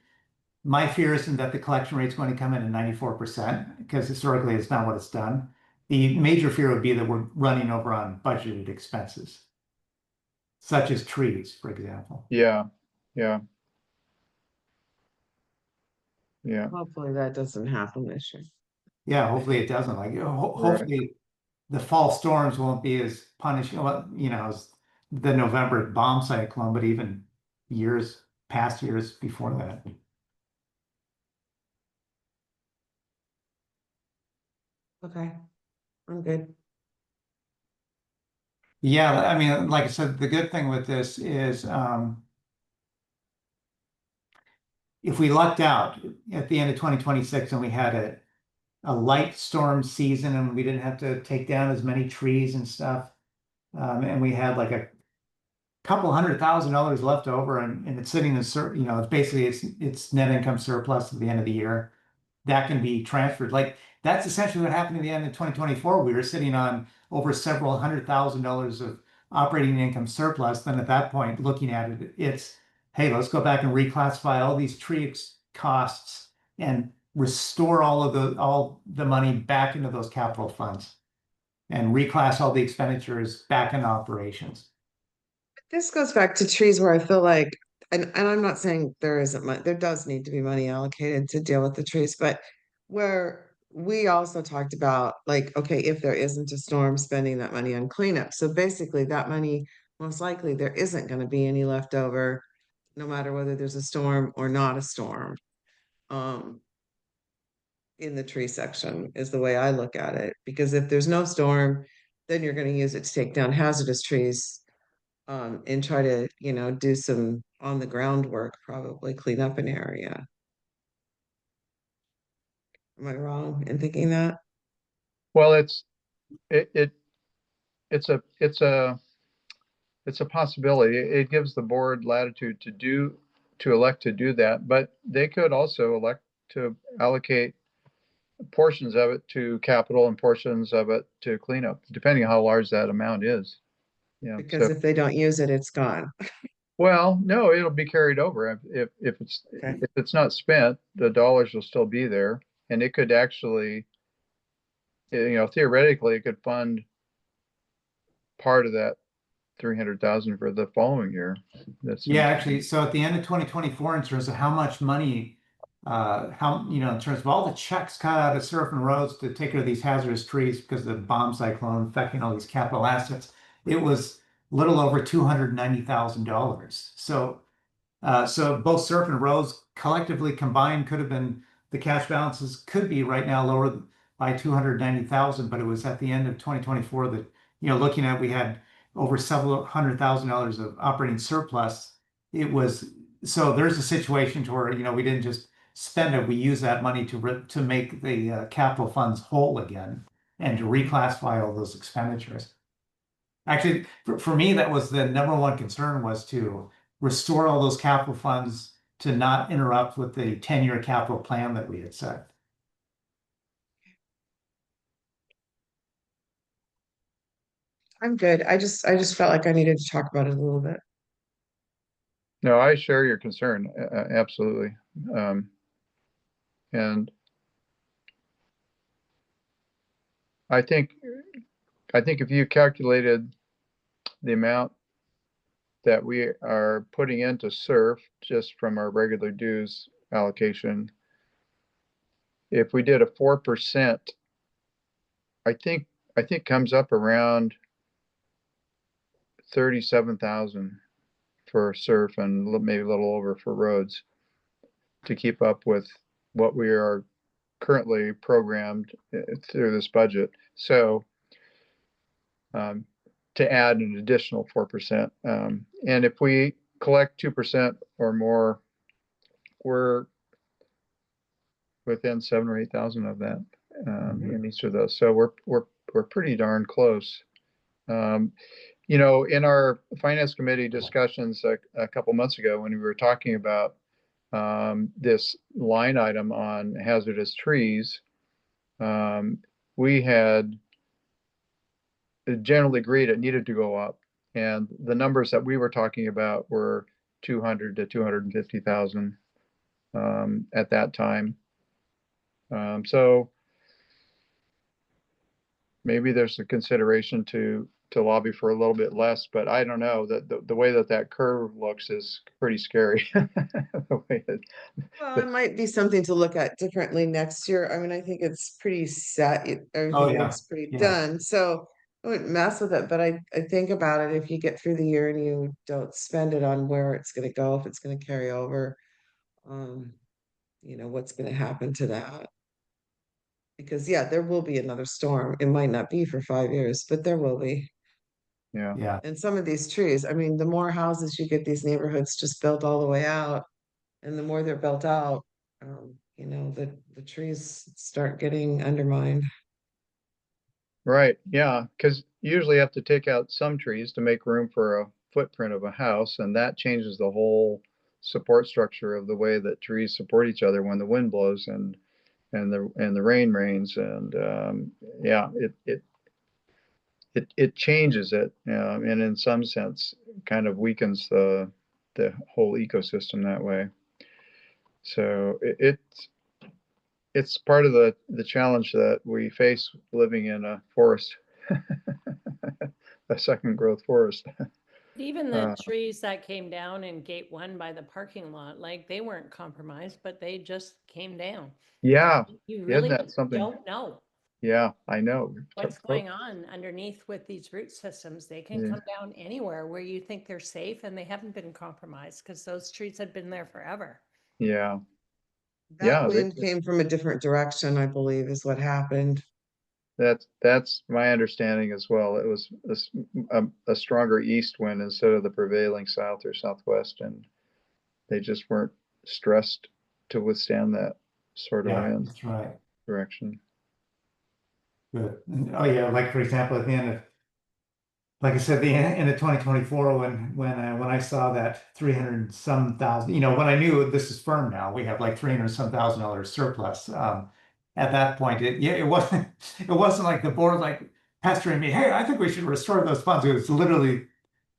my fear isn't that the collection rate is going to come in at 94%, because historically it's not what it's done. The major fear would be that we're running over on budgeted expenses, such as trees, for example. Yeah. Hopefully that doesn't happen this year. Yeah, hopefully it doesn't. Like, hopefully the fall storms won't be as punishing, as the November bomb cyclone, but even past years before that. Okay, I'm good. Yeah, I mean, like I said, the good thing with this is if we lucked out at the end of 2026 and we had a light storm season and we didn't have to take down as many trees and stuff, and we had like a couple $100,000 left over and it's sitting in, it's basically it's net income surplus at the end of the year, that can be transferred. Like that's essentially what happened at the end of 2024. We were sitting on over several $100,000 of operating income surplus. Then at that point, looking at it, it's, hey, let's go back and reclassify all these tree costs and restore all the money back into those capital funds and reclass all the expenditures back into operations. This goes back to trees where I feel like, and I'm not saying there isn't money, there does need to be money allocated to deal with the trees, but where we also talked about like, okay, if there isn't a storm, spending that money on cleanup. So basically that money, most likely there isn't going to be any left over, no matter whether there's a storm or not a storm. In the tree section is the way I look at it, because if there's no storm, then you're going to use it to take down hazardous trees. And try to, do some on the ground work, probably clean up an area. Am I wrong in thinking that? Well, it's a possibility. It gives the board latitude to elect to do that, but they could also elect to allocate portions of it to capital and portions of it to cleanup, depending on how large that amount is. Yeah. Because if they don't use it, it's gone. Well, no, it'll be carried over. If it's not spent, the dollars will still be there, and it could actually, theoretically, it could fund part of that 300,000 for the following year. Yeah, actually, so at the end of 2024, in terms of how much money, in terms of all the checks cut out of surf and roads to take care of these hazardous trees because of the bomb cyclone affecting all these capital assets, it was a little over $290,000. So both surf and roads collectively combined could have been, the cash balances could be right now lower by 290,000, but it was at the end of 2024 that, looking at, we had over several $100,000 of operating surplus. So there's a situation to where, we didn't just spend it, we use that money to make the capital funds whole again and to reclassify all those expenditures. Actually, for me, that was the number one concern, was to restore all those capital funds to not interrupt with the 10-year capital plan that we had set. I'm good. I just felt like I needed to talk about it a little bit. No, I share your concern, absolutely. And I think if you calculated the amount that we are putting into SURF just from our regular dues allocation, if we did a 4%, I think comes up around 37,000 for surf and maybe a little over for roads to keep up with what we are currently programmed through this budget. So to add an additional 4%. And if we collect 2% or more, we're within 7,000 or 8,000 of that in each of those. So we're pretty darn close. You know, in our finance committee discussions a couple months ago, when we were talking about this line item on hazardous trees, we had generally agreed it needed to go up. And the numbers that we were talking about were 200 to 250,000 at that time. So maybe there's a consideration to lobby for a little bit less, but I don't know, that the way that curve looks is pretty scary. The way Well, it might be something to look at differently next year. I mean, I think it's pretty set. Everything yeah, looks pretty yeah. done. So I wouldn't mess with it, but I think about it, if you get through the year and you don't spend it on where it's gonna go, if it's gonna carry over, you know, what's gonna happen to that? Because yeah, there will be another storm. It might not be for 5 years, but there will be. Yeah, Yeah, And some of these trees, I mean, the more houses you get these neighborhoods just built all the way out, and the more they're built out, you know, the trees start getting undermined. right. Yeah, because usually you have to take out some trees to make room for a footprint of a house, and that changes the whole support structure of the way that trees support each other when the wind blows and the rain rains, and yeah, it changes it, and in some sense kind of weakens the whole ecosystem that way. So it's part of the challenge that we face living in a forest, a second growth forest. Even the trees that came down in Gate 1 by the parking lot, like they weren't compromised, but they just came down. Yeah, You isn't really that something? don't know Yeah, I know. what's going on underneath with these root systems. They can Yeah. come down anywhere where you think they're safe, and they haven't been compromised because those trees had been there forever. Yeah, That yeah, wind came from a different direction, I believe, is what happened. that's my understanding as well. It was a stronger east wind instead of the prevailing south or southwest, and they just weren't stressed to withstand that sort of yeah, wind that's right. direction. Good. Oh yeah, like for example, at the end of, like I said, the end of 2024, when I saw that 300 and some thousand, you know, when I knew this is firm now, we have like 300 some $1,000 surplus. At that point, it wasn't it wasn't like the board like pestering me, hey, I think we should restore those funds. It was literally,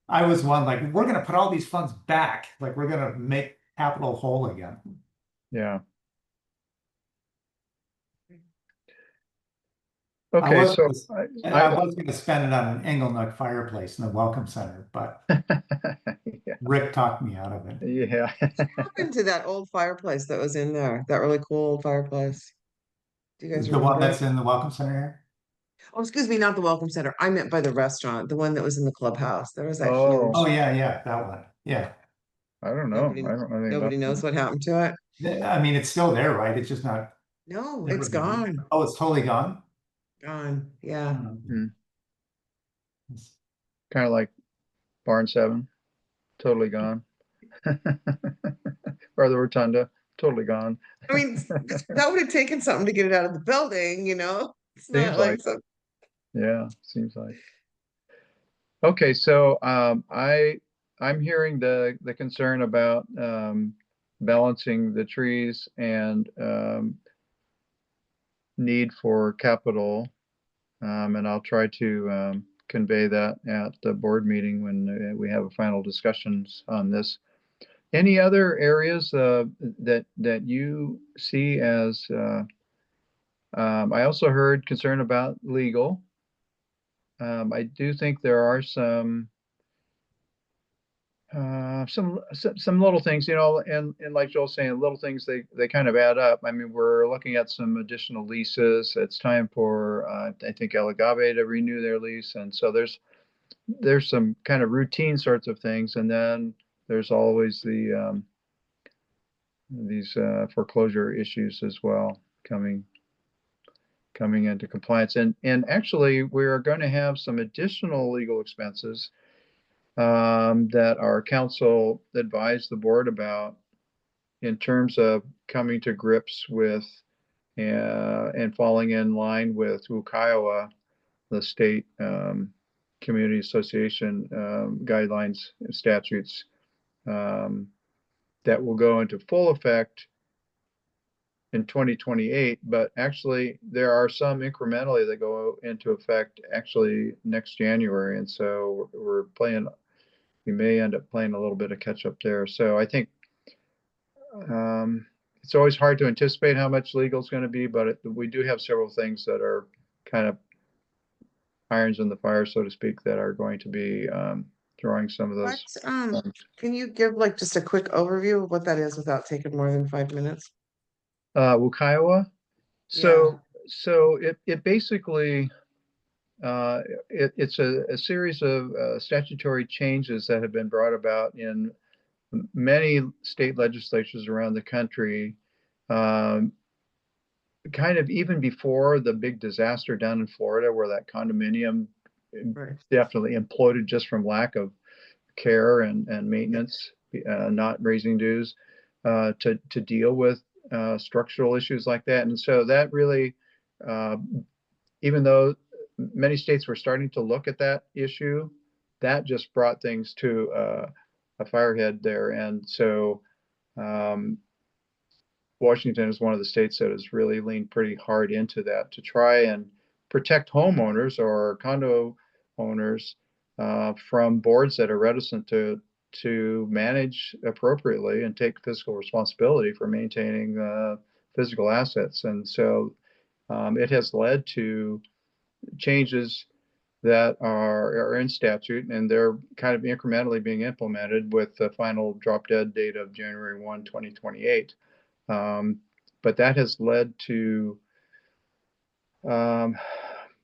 I was one like, we're going to put all these funds back, like we're going to make capital whole again. Yeah. I Okay, was so I was going to spend it on an Engelnook fireplace in the Welcome Center, but yeah, Rick talked me out of it. yeah. What happened to that old fireplace that was in there? That really cool old fireplace? Do you guys The one remember that's it? in the Welcome Center here? Oh, excuse me, not the Welcome Center. I meant by the restaurant, the one that was in the clubhouse. There was that Oh, Oh huge, yeah, yeah, that one. Yeah. I don't know. nobody, I don't know anything about nobody knows that. what happened to it. I mean, it's still there, right? It's just not No, never it's been used. gone. Oh, it's totally gone. Gone. Yeah. Hmm. Kind of like Barn 7, totally gone. Or the Rotunda, totally gone. I mean, that would have taken something to get it out of the building, you know? It's Seems not like, like some, yeah, seems like. Okay, so I'm hearing the concern about balancing the trees and need for capital, and I'll try to convey that at the board meeting when we have a final discussions on this. Any other areas that you see as I also heard concern about legal. I do think there are some little things, you know, and like Joel's saying, little things they kind of add up. I mean, we're looking at some additional leases. It's time for I think El Agave to renew their lease, and so there's some kind of routine sorts of things, and then there's always these foreclosure issues as well coming into compliance. And actually, we're going to have some additional legal expenses that our counsel advised the board about in terms of coming to grips with and falling in line with Kiowa, the state community association guidelines and statutes that will go into full effect in 2028, but actually there are some incrementally that go into effect actually next January. And so we may end up playing a little bit of catch up there. So I think it's always hard to anticipate how much legal is going to be, but we do have several things that are kind of irons in the fire, so to speak, that are going to be drawing some of those. Can you give like just a quick overview of what that is without taking more than 5 minutes? Kiowa. So it basically it's a series of statutory changes that have been brought about in many state legislatures around the country, kind of even before the big disaster down in Florida, where that condominium definitely imploded just from lack of care and maintenance, not raising dues, to deal with structural issues like that. And so that really, even though many states were starting to look at that issue, that just brought things to a firehead there. And so Washington is one of the states that has really leaned pretty hard into that to try and protect homeowners or condo owners from boards that are reticent to manage appropriately and take fiscal responsibility for maintaining physical assets. And so it has led to changes that are in statute, and they're kind of incrementally being implemented with the final drop dead date of January 1, 2028. But that has led to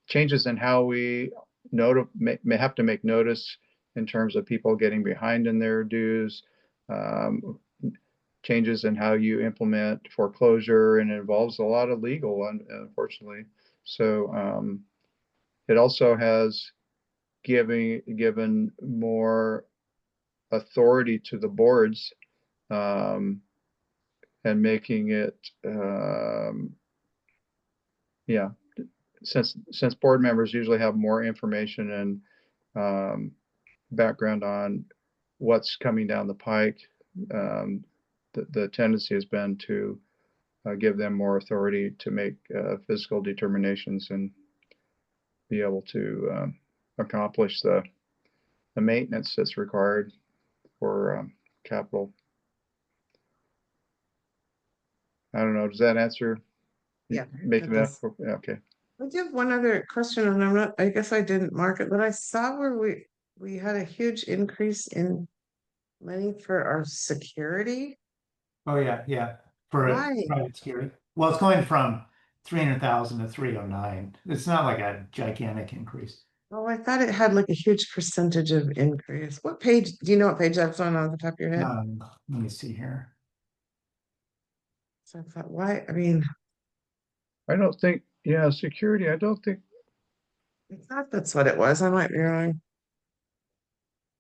changes in how we may have to make notice in terms of people getting behind in their dues, changes in how you implement foreclosure, and it involves a lot of legal, unfortunately. So it also has given more authority to the boards and making it, since board members usually have more information and background on what's coming down the pike, the tendency has been to give them more authority to make fiscal determinations and be able to accomplish the maintenance that's required for capital. I don't know. Does that answer? Yeah. Making that okay. I do have one other question, and I guess I didn't mark it, but I saw where we had a huge increase in money for our security. Oh, yeah. For Why? private security. Well, it's going from 300,000 to 309. It's not like a gigantic increase. Oh, I thought it had like a huge percentage of increase. What page? Do you know what page that's on the top of your head? Let me see here. So I thought, why? I mean, I don't think, security, I don't think. I thought that's what it was. I might be wrong.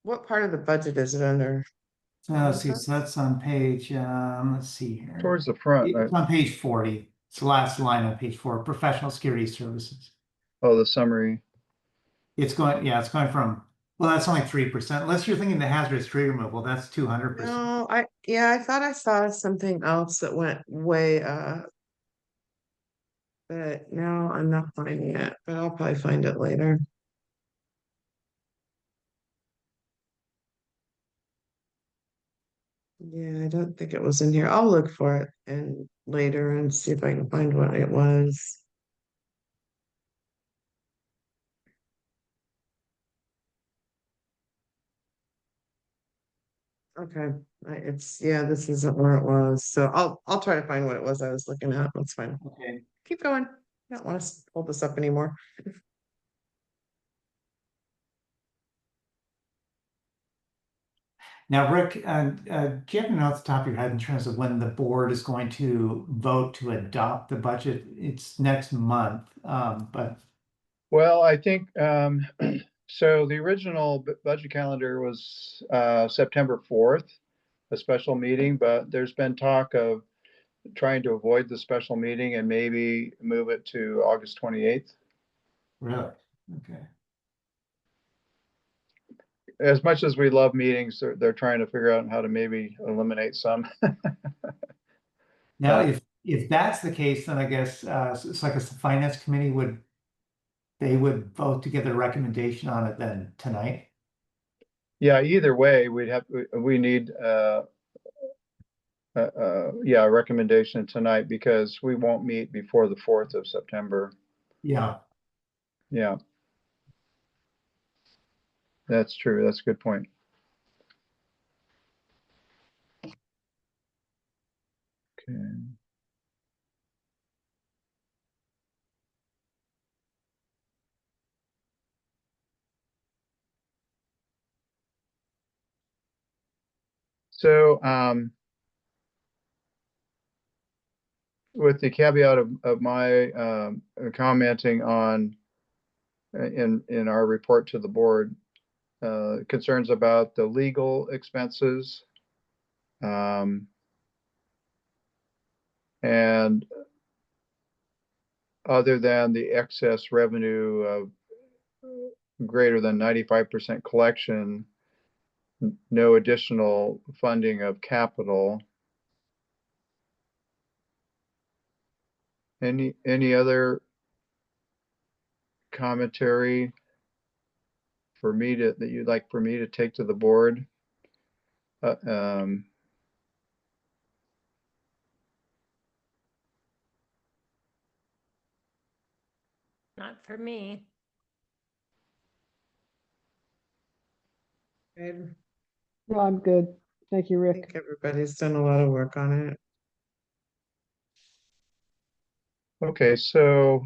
What part of the budget is it under? Let's see, so that's on page, let's see here. Towards the front. It's on page 40. It's the last line on page 4, professional security services. Oh, the summary. It's going from, well, that's only 3%. Unless you're thinking the hazardous tree removal, that's 200%. No, I thought I saw something else that went way up. But now I'm not finding it, but I'll probably find it later. Yeah, I don't think it was in here. I'll look for it and later and see if I can find what it was. Okay, this isn't where it was. So I'll try to find what it was I was looking at. That's fine. Okay. Keep going. I don't want to hold this up anymore. Now, Rick, do you happen to know off the top of your head in terms of when the board is going to vote to adopt the budget? It's next month, but Well, I think, so the original budget calendar was September 4th, a special meeting, but there's been talk of trying to avoid the special meeting and maybe move it to August 28th. really, okay. As much as we love meetings, they're trying to figure out how to maybe eliminate some. Now, if that's the case, then I guess so I guess the finance committee would vote to get a recommendation on it then tonight. Yeah, either way, we need yeah, a recommendation tonight because we won't meet before the 4th of September. Yeah. Yeah. That's true. That's a good point. Okay. So, with the caveat of my commenting on in our report to the board, concerns about the legal expenses, and other than the excess revenue of greater than 95% collection, no additional funding of capital. Any other commentary for me that you'd like for me to take to the board? Not for me. Good. No, I'm good. Thank you, I Rick. think everybody's done a lot of work on it. Okay, so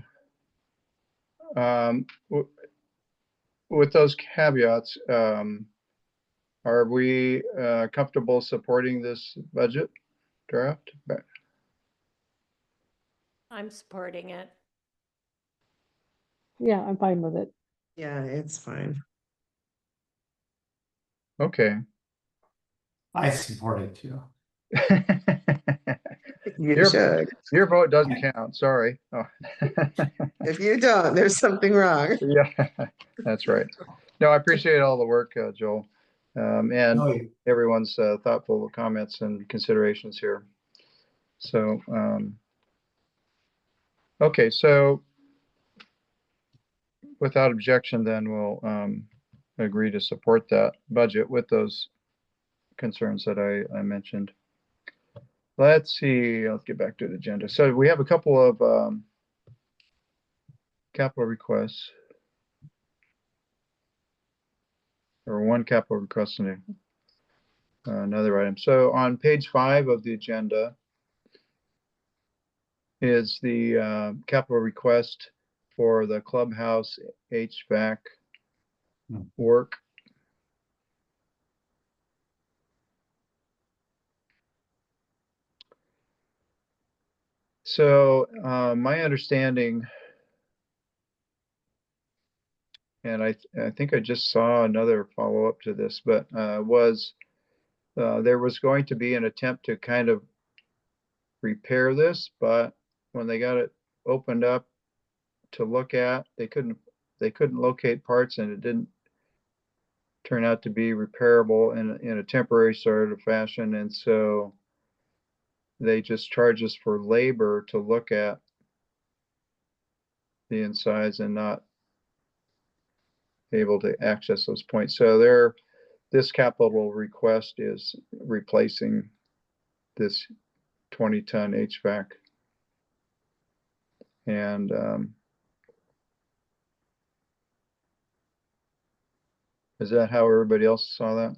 with those caveats, are we comfortable supporting this budget draft? I'm supporting it. Yeah, I'm fine with it. Yeah, it's fine. Okay. I support it too. You should. Your vote doesn't count, sorry. Oh. If you don't, there's something wrong. Yeah, that's right. No, I appreciate all the work, Joel, and Oh, everyone's thoughtful comments and considerations here. So, okay, so without objection, then we'll agree to support that budget with those concerns that I mentioned. Let's see, let's get back to the agenda. So we have a couple of capital requests. Or one capital request and another item. So on page 5 of the agenda is the capital request for the clubhouse HVAC work. So my understanding, and I think I just saw another follow-up to this, but was there was going to be an attempt to kind of repair this, but when they got it opened up to look at, they couldn't locate parts, and it didn't turn out to be repairable in a temporary sort of fashion, and so they just charge us for labor to look at the insides and not able to access those points. So this capital request is replacing this 20-ton HVAC. And is that how everybody else saw that?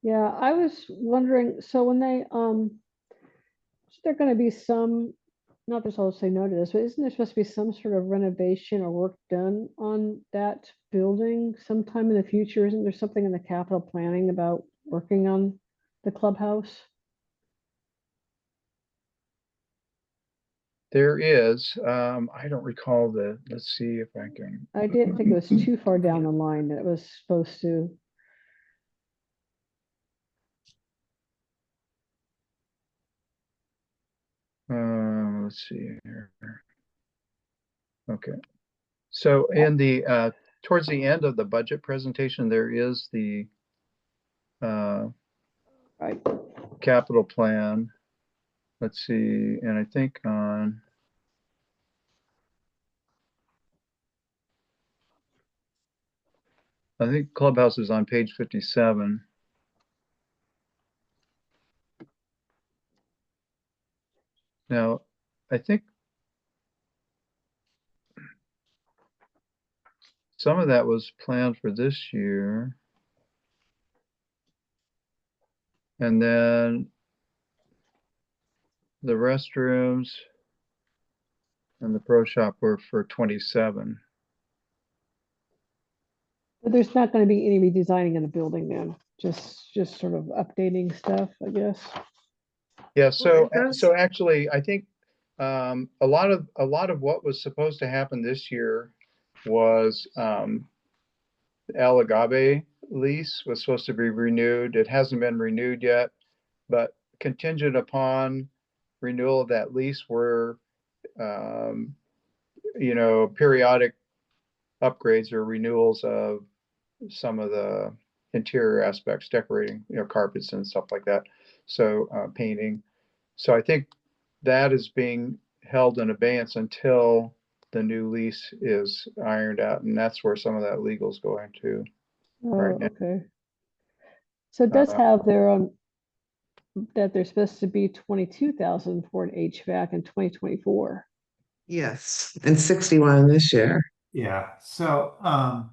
Yeah, I was wondering, so when they, is there gonna be some not that I'll say no to this, but isn't there supposed to be some sort of renovation or work done on that building sometime in the future? Isn't there something in the capital planning about working on the clubhouse? There is, I don't recall let's see if I can. I didn't think it was too far down the line that it was supposed to. Let's see here. Okay. So in the, towards the end of the budget presentation, there is the Right. capital plan. Let's see, and I think I think Clubhouse is on page 57. Now, I think some of that was planned for this year. And then the restrooms and the pro shop were for 27. But there's not going to be any redesigning in the building then, just sort of updating stuff, I guess. Yeah, so it does- so actually, I think a lot of what was supposed to happen this year was the El Agave lease was supposed to be renewed. It hasn't been renewed yet, but contingent upon renewal of that lease were periodic upgrades or renewals of some of the interior aspects, decorating, carpets and stuff like that. So painting. So I think that is being held in abeyance until the new lease is ironed out, and that's where some of that legal is going to. Oh, Right now. okay. So it does Uh, have their that there's supposed to be 22,000 for an HVAC in 2024. Yes, and 61 this year. Yeah, so let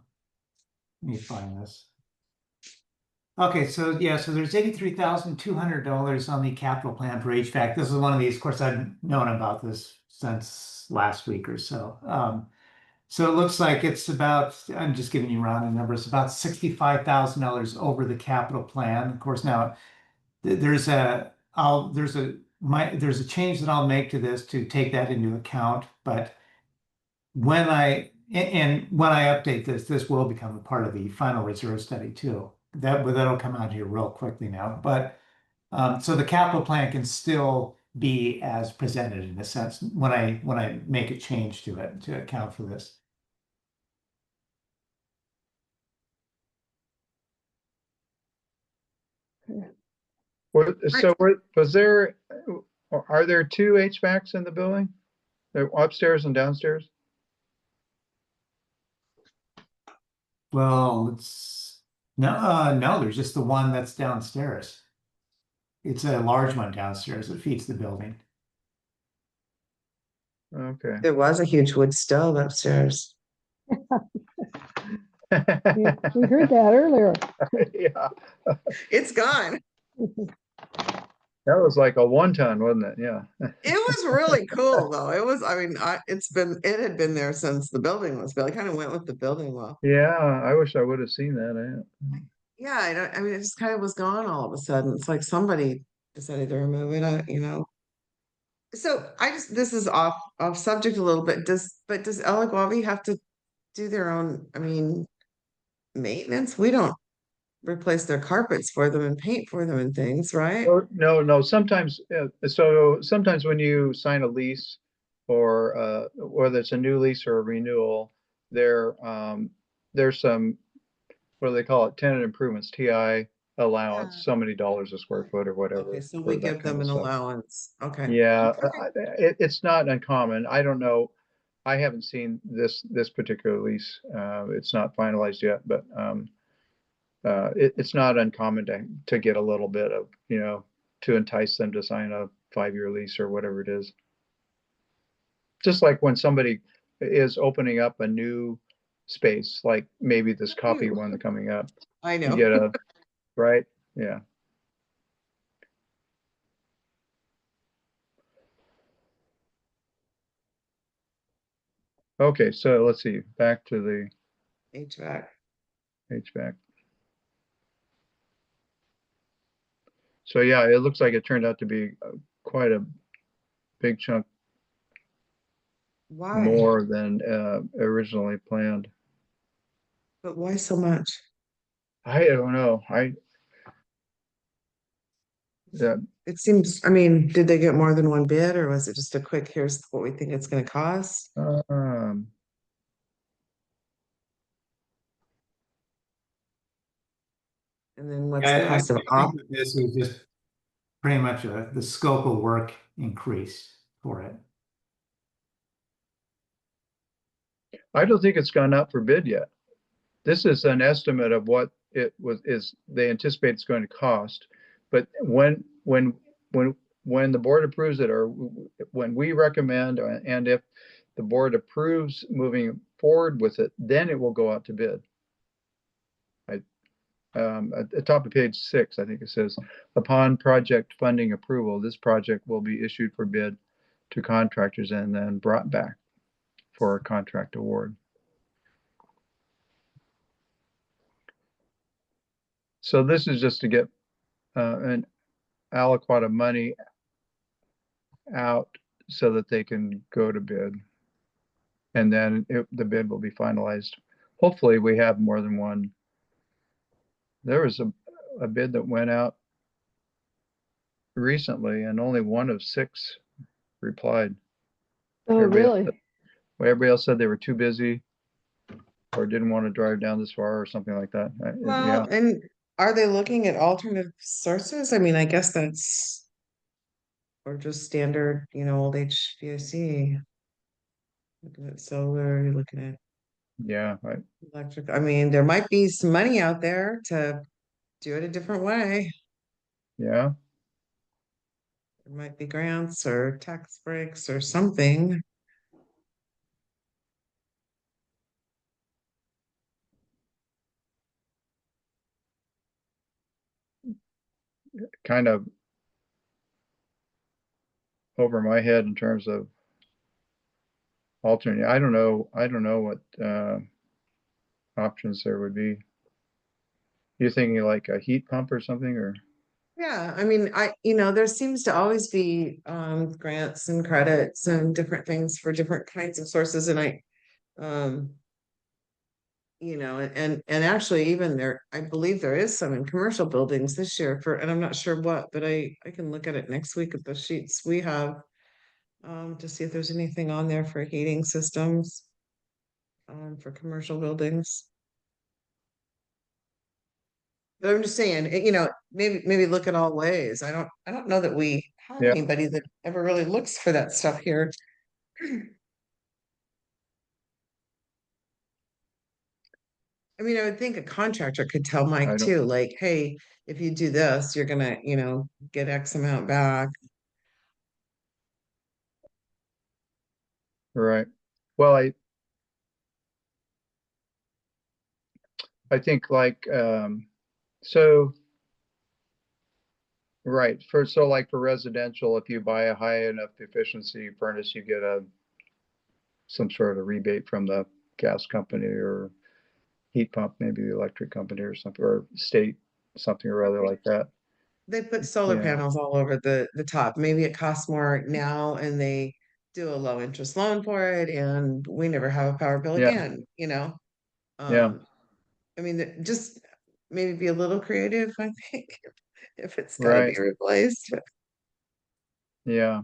me find this. Okay, so yeah, so there's $83,200 on the capital plan for HVAC. This is one of these, of course, I've known about this since last week or so. So it looks like it's about, I'm just giving you rounding numbers, about $65,000 over the capital plan. Of course, now there's a change that I'll make to this to take that into account, but when I update this, this will become a part of the final reserve study too. That'll come out here real quickly now. But so the capital plan can still be as presented in a sense when I make a change to it to account for this. Are there two HVACs in the building? They're upstairs and downstairs? Well, no, there's just the one that's downstairs. It's a large one downstairs that feeds the building. Okay. There was a huge wood stove upstairs. Yeah, we heard that earlier. Yeah, It's gone. that was like a 1-ton, wasn't it? Yeah. It was really cool though. It was, I mean, it had been there since the building was built. I kind of went with the building well. Yeah, I wish I would have seen that. Yeah, I mean, it just kind of was gone all of a sudden. It's like somebody decided to remove it, So this is off subject a little bit. Does El Agave have to do their own, I mean, maintenance? We don't replace their carpets for them and paint for them and things, right? Oh, no. Sometimes when you sign a lease or whether it's a new lease or a renewal, there's some, what do they call it? Tenant improvements, TI allowance, Yeah. so many dollars a square foot or whatever. Okay, so for we that give kind them of an stuff. allowance. Okay. Yeah, Okay. it's not uncommon. I don't know. I haven't seen this particular lease. It's not finalized yet, but it's not uncommon to get a little bit of, to entice them to sign a 5-year lease or whatever it is. Just like when somebody is opening up a new space, like maybe this coffee one coming up, I you know. get right? Yeah. Okay, so let's see, back to the HVAC. HVAC. So yeah, it looks like it turned out to be quite a big chunk Why? more than originally planned. But why so much? I don't know. Yeah, It seems, I mean, did they get more than one bid or was it just a quick, here's what we think it's gonna cost? um, And then what's the I cost of think that this was just pretty much the scope of work increase for it. I don't think it's gone out for bid yet. This is an estimate of what they anticipate it's going to cost. But when the board approves it, or when we recommend, and if the board approves moving forward with it, then it will go out to bid. At the top of page 6, I think it says, upon project funding approval, this project will be issued for bid to contractors and then brought back for a contract award. So this is just to get an aliquot of money out so that they can go to bid. And then the bid will be finalized. Hopefully we have more than one. There was a bid that went out recently and only one of 6 replied. Oh, really? Everybody else said they were too busy or didn't want to drive down this far or something like that. Yeah, Well, and are they looking at alternative sources? I mean, I guess that's, or just standard, old HVAC. Looking at solar, you're looking at yeah, electric. I mean, there might be some money out there to do it a different way. yeah. There might be grants or tax breaks or something. Kind of over my head in terms of alternate. I don't know what options there would be. You're thinking like a heat pump or something, or? Yeah, I mean, there seems to always be grants and credits and different things for different kinds of sources. And um, and actually even there, I believe there is some in commercial buildings this year and I'm not sure what, but I can look at it next week at the sheets we have to see if there's anything on there for heating systems for commercial buildings. But I'm just saying, maybe look at all ways. I don't know that we have Yeah, anybody that ever really looks for that stuff here. I mean, I would think a contractor could tell Mike I don't. too, like, hey, if you do this, you're gonna, get X amount back. Right. Well, I think like so. Right. Like for residential, if you buy a high enough efficiency furnace, you get some sort of rebate from the gas company or heat pump, maybe the electric company or something, or state, something or other like that. They put solar Yeah. panels all over the top. Maybe it costs more now and they do a low interest loan for it and we never have a power bill Yeah. again. Yeah. Um, I mean, just maybe be a little creative, I think, if it's got to Right. be replaced. Yeah.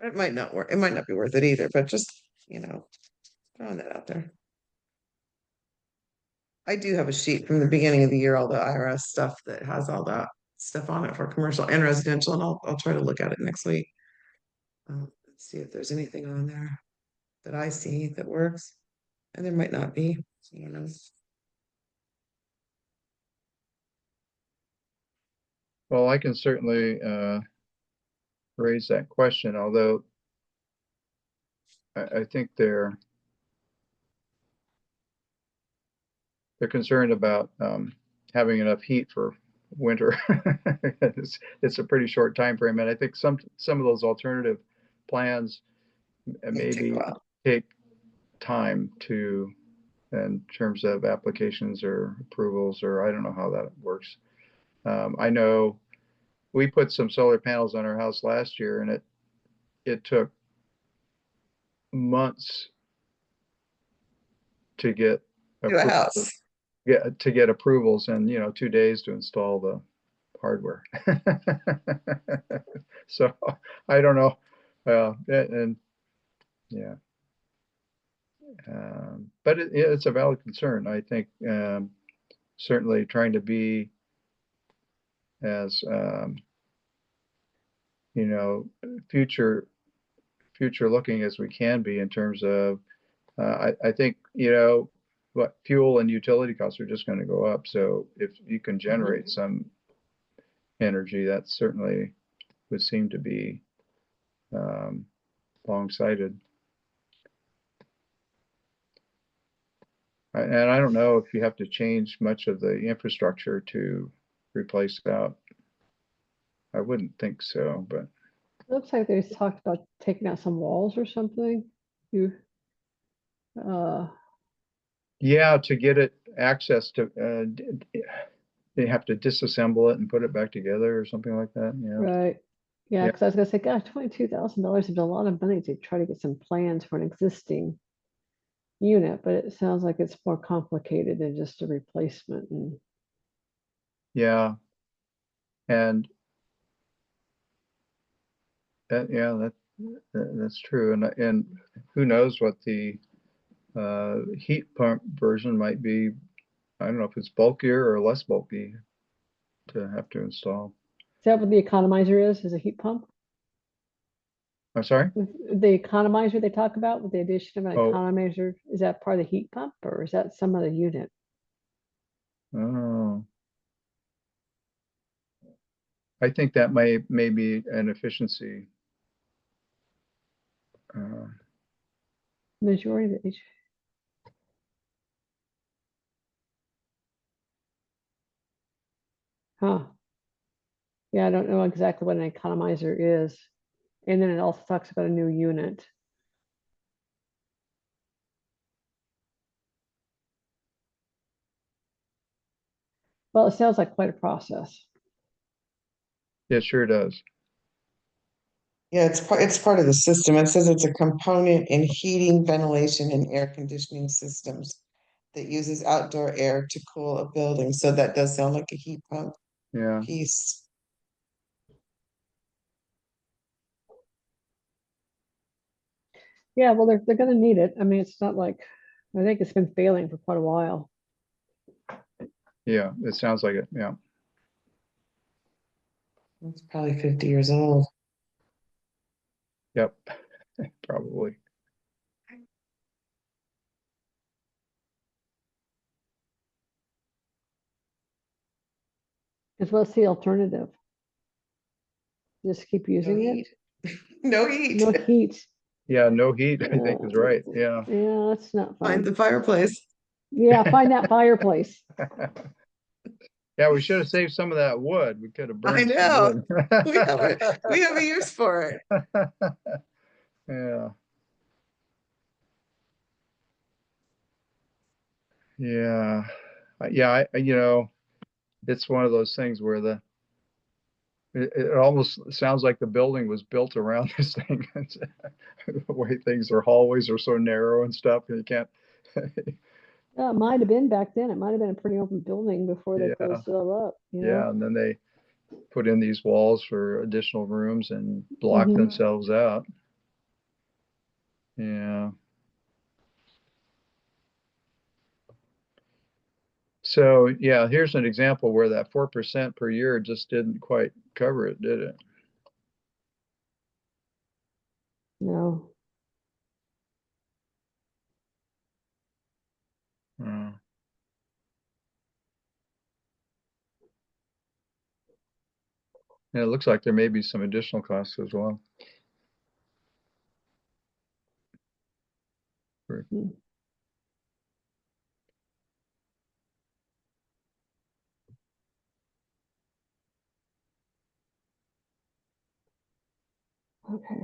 It might not work. It might not be worth it either, but just, throwing that out there. I do have a sheet from the beginning of the year, all the IRS stuff that has all that stuff on it for commercial and residential, and I'll try to look at it next week. Let's see if there's anything on there that I see that works, and there might not be. I don't know. Well, I can certainly raise that question, although I think they're concerned about having enough heat for winter. It's a pretty short time frame, and I think some of those alternative plans May take a maybe while. take time to, in terms of applications or approvals, or I don't know how that works. I know we put some solar panels on our house last year, and it took months to get To a house. to get approvals, and 2 days to install the hardware. So I don't know. And yeah. But it's a valid concern. I think certainly trying to be as future looking as we can be in terms of I think what fuel and utility costs are just going to go up. So if you can generate some energy, that certainly would seem to be long-sighted. And I don't know if you have to change much of the infrastructure to replace that. I wouldn't think so, but Looks like they talked about taking out some walls or something. You, yeah, to get it access to, they have to disassemble it and put it back together or something like that. Yeah. right. Yeah, Yeah. because I was gonna say, gosh, $22,000 is a lot of money to try to get some plans for an existing unit, but it sounds like it's more complicated than just a replacement. And Yeah. And that's true. And who knows what the heat pump version might be. I don't know if it's bulkier or less bulky to have to install. is that what the economizer is a heat pump? I'm sorry? The economizer they talk about with the addition of an Oh. economizer, is that part of the heat pump or is that some other unit? Oh. I think that may be an efficiency. Majority of the Huh. Yeah, I don't know exactly what an economizer is. And then it also talks about a new unit. Well, it sounds like quite a process. It sure does. Yeah, it's part of the system. It says it's a component in heating, ventilation, and air conditioning systems that uses outdoor air to cool a building. So that does sound like a heat pump Yeah. piece. Yeah, well, they're going to need it. I mean, it's not like, I think it's been failing for quite a while. Yeah, it sounds like it. Yeah. It's probably 50 years old. Yep. Probably. Because what's the alternative? Just keep No using it? heat. No heat. No heat. Yeah, no heat, I think is right. Yeah. Yeah, that's not Find fun. the fireplace. Yeah, find that fireplace. Yeah, we should have saved some of that wood. We could have I burned some know. wood. We have a use for it. Yeah. Yeah. Yeah, it's one of those things where it almost sounds like the building was built around this thing. The way things are, hallways are so narrow and stuff, and you can't. It might have been back then. It might have been a pretty open building before they Yeah. closed it all up. Yeah, and then they put in these walls for additional rooms and block Mhm. themselves out. Yeah. So yeah, here's an example where that 4% per year just didn't quite cover it, did it? No. Uh, and it looks like there may be some additional costs as well. Hmm. Okay.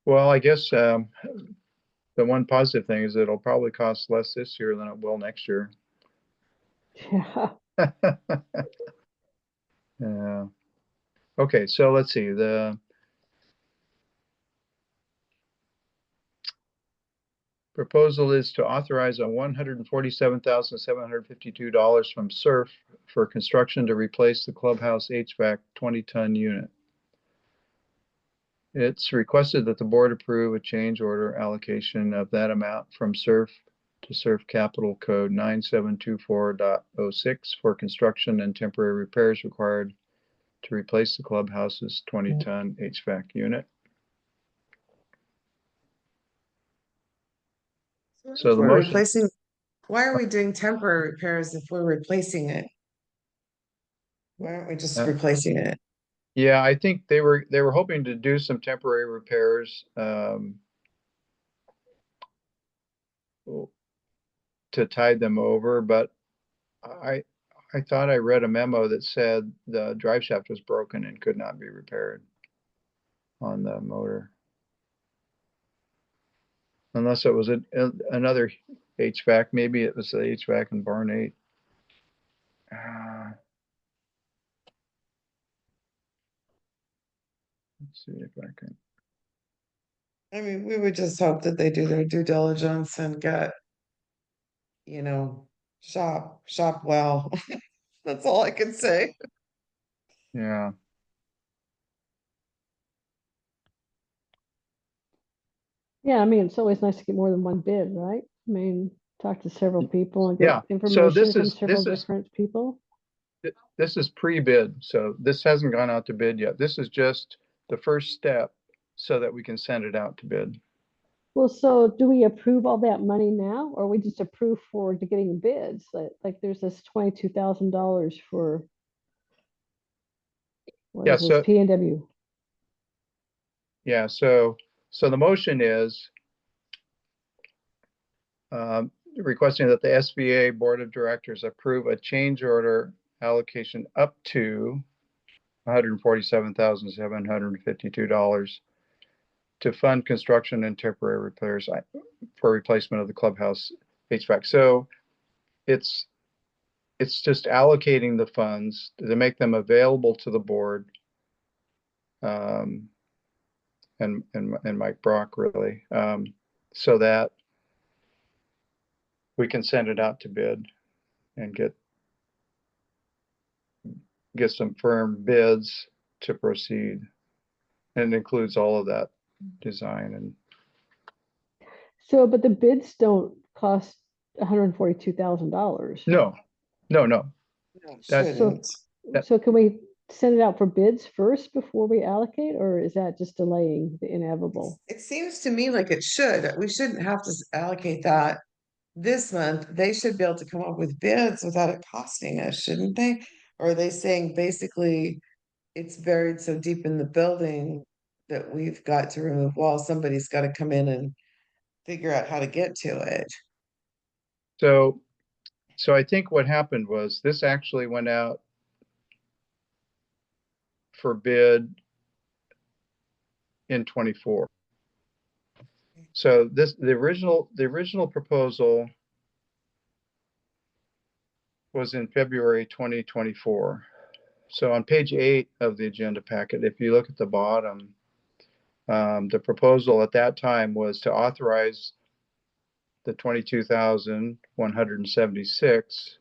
Well, I guess the one positive thing is it'll probably cost less this year than it will next year. Yeah. Yeah. Okay, so let's see. The proposal is to authorize a $147,752 from SURF for construction to replace the clubhouse HVAC 20-ton unit. It's requested that the board approve a change order allocation of that amount from SURF to SURF Capital Code 9724.06 for construction and temporary repairs required to replace the clubhouse's 20-ton HVAC unit. So the We're motion, replacing, why are we doing temporary repairs if we're replacing it? Why aren't we just replacing it? yeah, I think they were hoping to do some temporary repairs to tide them over, but I thought I read a memo that said the drive shaft was broken and could not be repaired on the motor. Unless it was another HVAC, maybe it was the HVAC in barn 8. Let's see if I can. I mean, we would just hope that they do their due diligence and get, you know, shop well. That's all I can say. Yeah. Yeah, I mean, it's always nice to get more than one bid, right? I mean, talk to several people and Yeah, get so information from several different people. This is pre-bid, so this hasn't gone out to bid yet. This is just the first step so that we can send it out to bid. Well, so do we approve all that money now, or we just approve for getting bids? Like there's this $22,000 for what Yeah, is this, so P&W? yeah, so the motion is requesting that the SVA Board of Directors approve a change order allocation up to $147,752 to fund construction and temporary repairs for replacement of the clubhouse HVAC. So it's just allocating the funds to make them available to the board, and Mike Brock really, so that we can send it out to bid and get some firm bids to proceed. And it includes all of that design and. So, but the bids don't cost $142,000. No. No, That's- shouldn't. So can we send it out for bids first before we allocate, or is that just delaying the inevitable? It seems to me like it should. We shouldn't have to allocate that this month. They should be able to come up with bids without it costing us, shouldn't they? Or are they saying basically it's buried so deep in the building that we've got to remove walls? Somebody's got to come in and figure out how to get to it. So I think what happened was this actually went out for bid in 24. So the original proposal was in February 2024. So on page 8 of the agenda packet, if you look at the bottom, the proposal at that time was to authorize the 22,176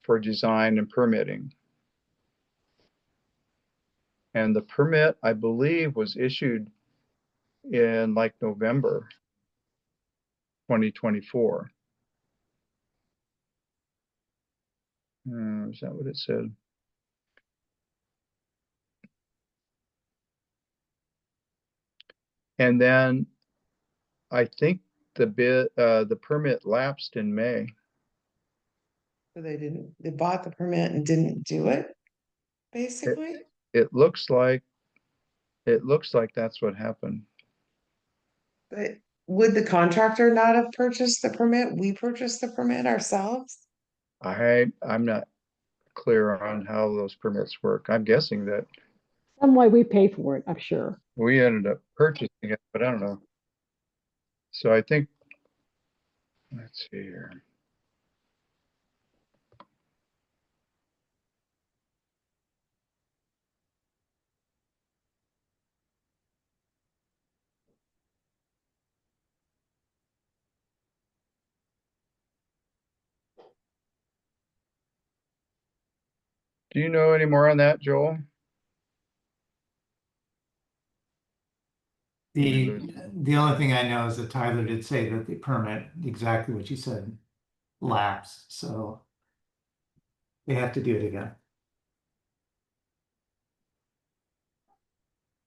for design and permitting. And the permit, I believe, was issued in like November 2024. Is that what it said? And then I think the permit lapsed in May. So they bought the permit and didn't do it, basically? It looks like that's what happened. But would the contractor not have purchased the permit? We purchased the permit ourselves? I'm not clear on how those permits work. I'm guessing that Some way we pay for it, I'm sure. We ended up purchasing it, but I don't know. So I think, let's see here. Do you know any more on that, Joel? The only thing I know is that Tyler did say that the permit, exactly what you said, lapsed, so they have to do it again.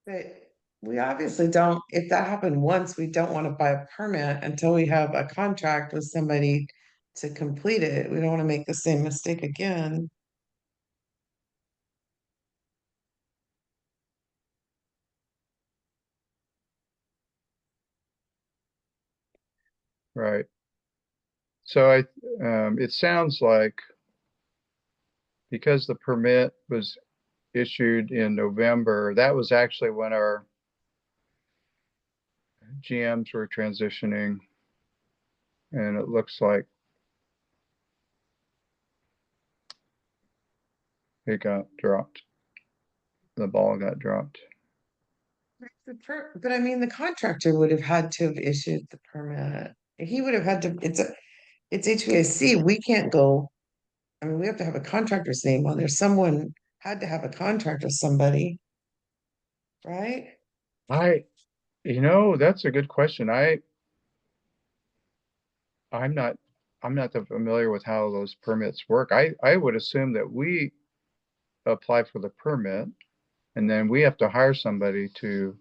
But we obviously don't, if that happened once, we don't want to buy a permit until we have a contract with somebody to complete it. We don't want to make the same mistake again. Right. So it sounds like because the permit was issued in November, that was actually when our GMs were transitioning. And it looks like it got dropped. The ball got dropped. But I mean, the contractor would have had to have issued the permit. He would have had to, it's HVAC, we can't go. I mean, we have to have a contractor's name on there. Someone had to have a contract with somebody, right? That's a good question. I'm not that familiar with how those permits work. I would assume that we apply for the permit and then we have to hire somebody to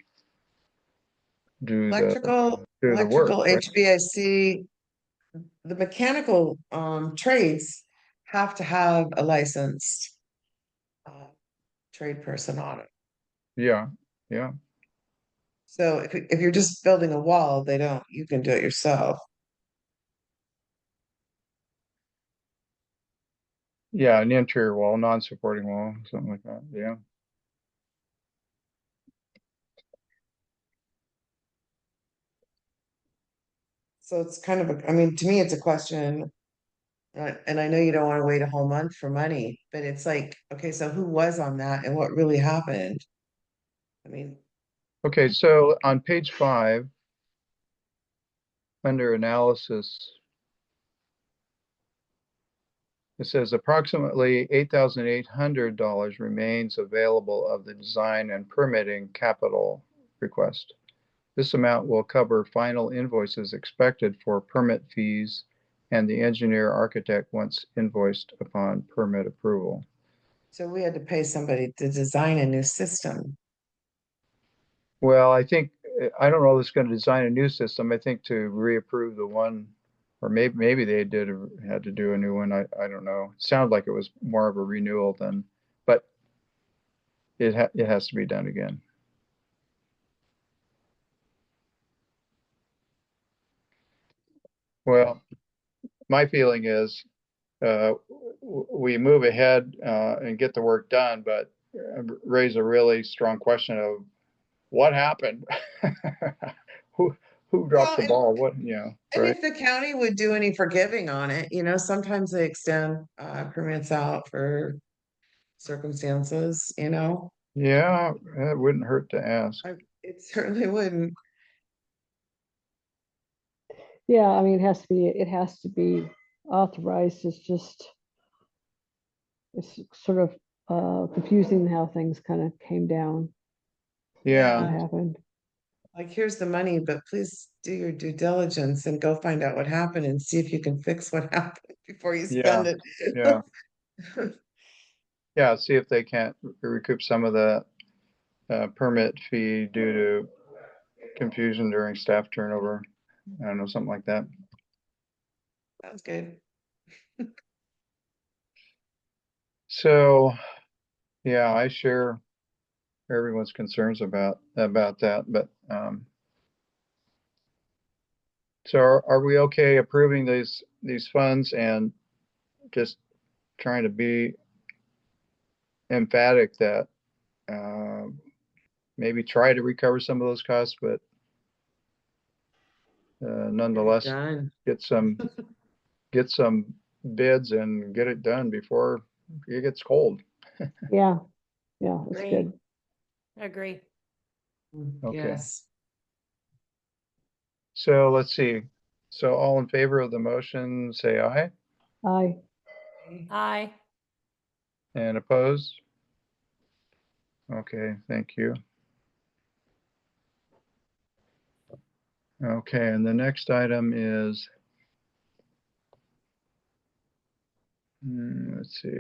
do Electrical, the work, electrical, right? HVAC, the mechanical trades have to have a licensed trade person on it. Yeah, yeah. So if you're just building a wall, they don't, you can do it yourself. Yeah, an interior wall, non-supporting wall, something like that. Yeah. So it's kind of I mean, to me, it's a question. And I know you don't want to wait a whole month for money, but it's like, okay, so who was on that and what really happened? I mean, Okay, so on page 5, under analysis, it says approximately $8,800 remains available of the design and permitting capital request. This amount will cover final invoices expected for permit fees and the engineer architect once invoiced upon permit approval. so we had to pay somebody to design a new system. Well, I don't know if it's going to design a new system. I think to reapprove the one, or maybe they had to do a new one. I don't know. It sounded like it was more of a renewal than, but it has to be done again. Well, my feeling is we move ahead and get the work done, but raise a really strong question of what happened. Who dropped the ball? And right? if the county would do any forgiving on it, sometimes they extend permits out for circumstances, Yeah, it wouldn't hurt to ask. It certainly wouldn't. Yeah, I mean, it has to be authorized. It's sort of confusing how things kind of came down, Yeah, what happened. Like, here's the money, but please do your due diligence and go find out what happened and see if you can fix what happened before you spend it. yeah, yeah. See if they can't recoup some of the permit fee due to confusion during staff turnover. I don't know, something like that. Sounds good. So, yeah, I share everyone's concerns about that, but so are we okay approving these funds and just trying to be emphatic that maybe try to recover some of those costs, but nonetheless, Done. get some bids and get it done before it gets cold. Yeah, yeah, that's Agree. good. Agree. Okay. Yes. So let's see. So all in favor of the motion, say aye, Aye. Aye. and opposed? Okay, thank you. Okay, and the next item is, let's see,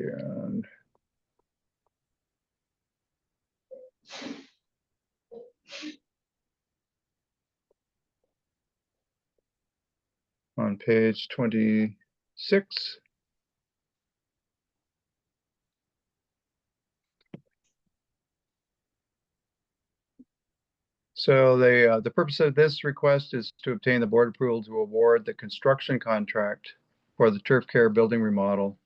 on page 26. So the purpose of this request is to obtain the board approval to award the construction contract for the turf care building remodel.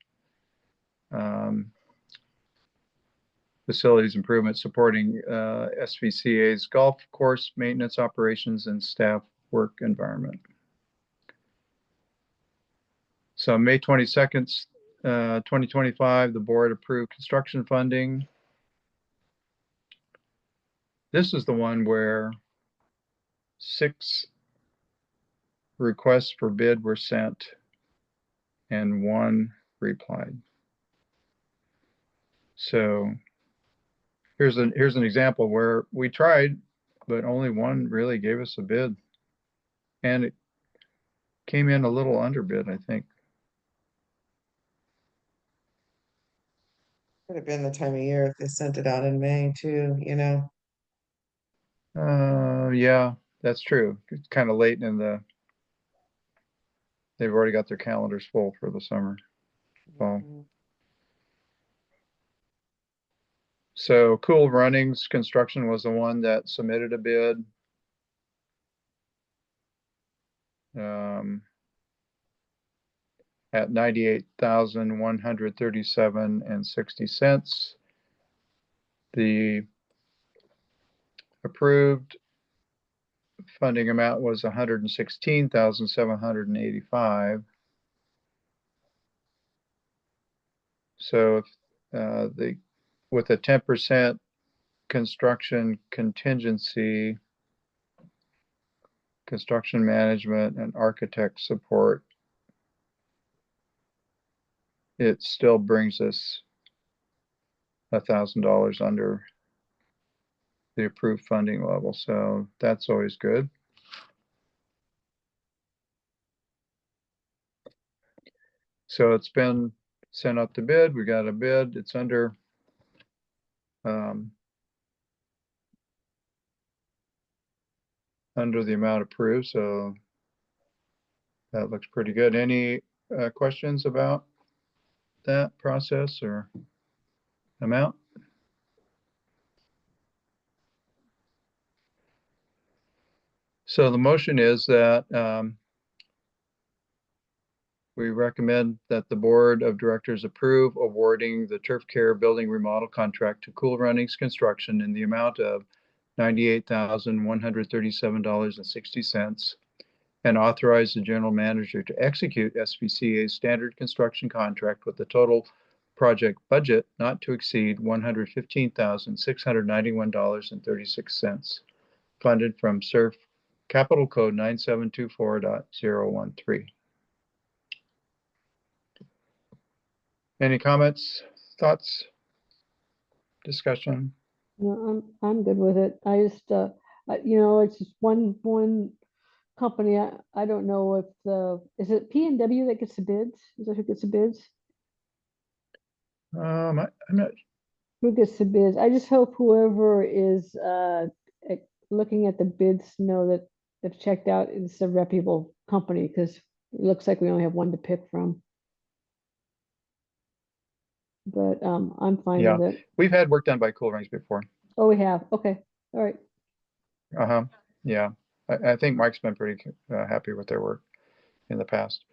Facilities improvement supporting SVCA's golf course maintenance operations and staff work environment. So May 22nd, 2025, the board approved construction funding. This is the one where 6 requests for bid were sent and 1 replied. So here's an example where we tried, but only 1 really gave us a bid, and it came in a little under bid, I think. Could have been the time of year if they sent it out in May too, you know. Yeah, that's true. It's kind of late in they've already got their calendars full for the summer. Fall. So Cool Runnings Construction was the one that submitted a bid. At $98,137.60. The approved funding amount was $116,785. So if with a 10% construction contingency, construction management and architect support, it still brings us $1,000 under the approved funding level. So that's always good. So it's been sent out to bid. We got a bid. It's under the amount approved. So that looks pretty good. Any questions about that process or amount? So the motion is that we recommend that the board of directors approve awarding the turf care building remodel contract to Cool Runnings Construction in the amount of $98,137.60 and authorize the general manager to execute SVCA's standard construction contract with the total project budget not to exceed $115,691.36, funded from SURF Capital Code 9724.013. Any comments, thoughts, discussion? No, I'm good with it. I just, it's just one company. I don't know if is it P&W that gets the bids? Is that who gets the bids? I'm not. Who gets the bids? I just hope whoever is looking at the bids know that they've checked out. It's a reputable company because it looks like we only have one to pick from. But I'm fine with it. We've had work done by Cool Runnings before. Oh, we have. Okay. All right. Yeah. I think Mike's been pretty happy with their work in the past.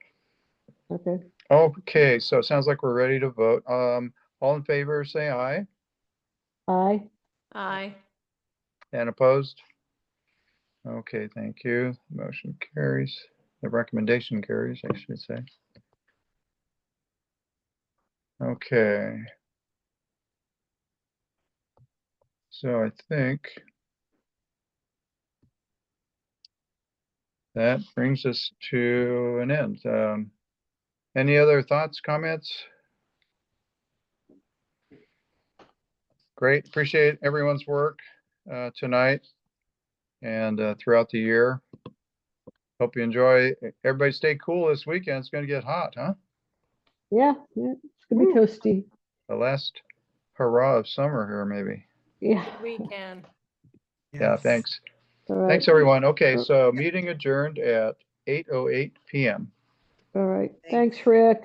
Okay. Okay, so it sounds like we're ready to vote. All in favor, say aye. Aye. Aye. And opposed? Okay, thank you. Motion carries. The recommendation carries, I should say. Okay. So I think that brings us to an end. Any other thoughts, comments? Great. Appreciate everyone's work tonight and throughout the year. Hope you enjoy. Everybody stay cool this weekend. It's going to get hot, huh? Yeah, it's gonna be toasty. The last hurrah of summer here, maybe. Yeah. We can. Yeah, Yes. thanks. All right. Thanks, everyone. Okay, Oh. so meeting adjourned at 8:08 p.m. All right. Thanks, Rick.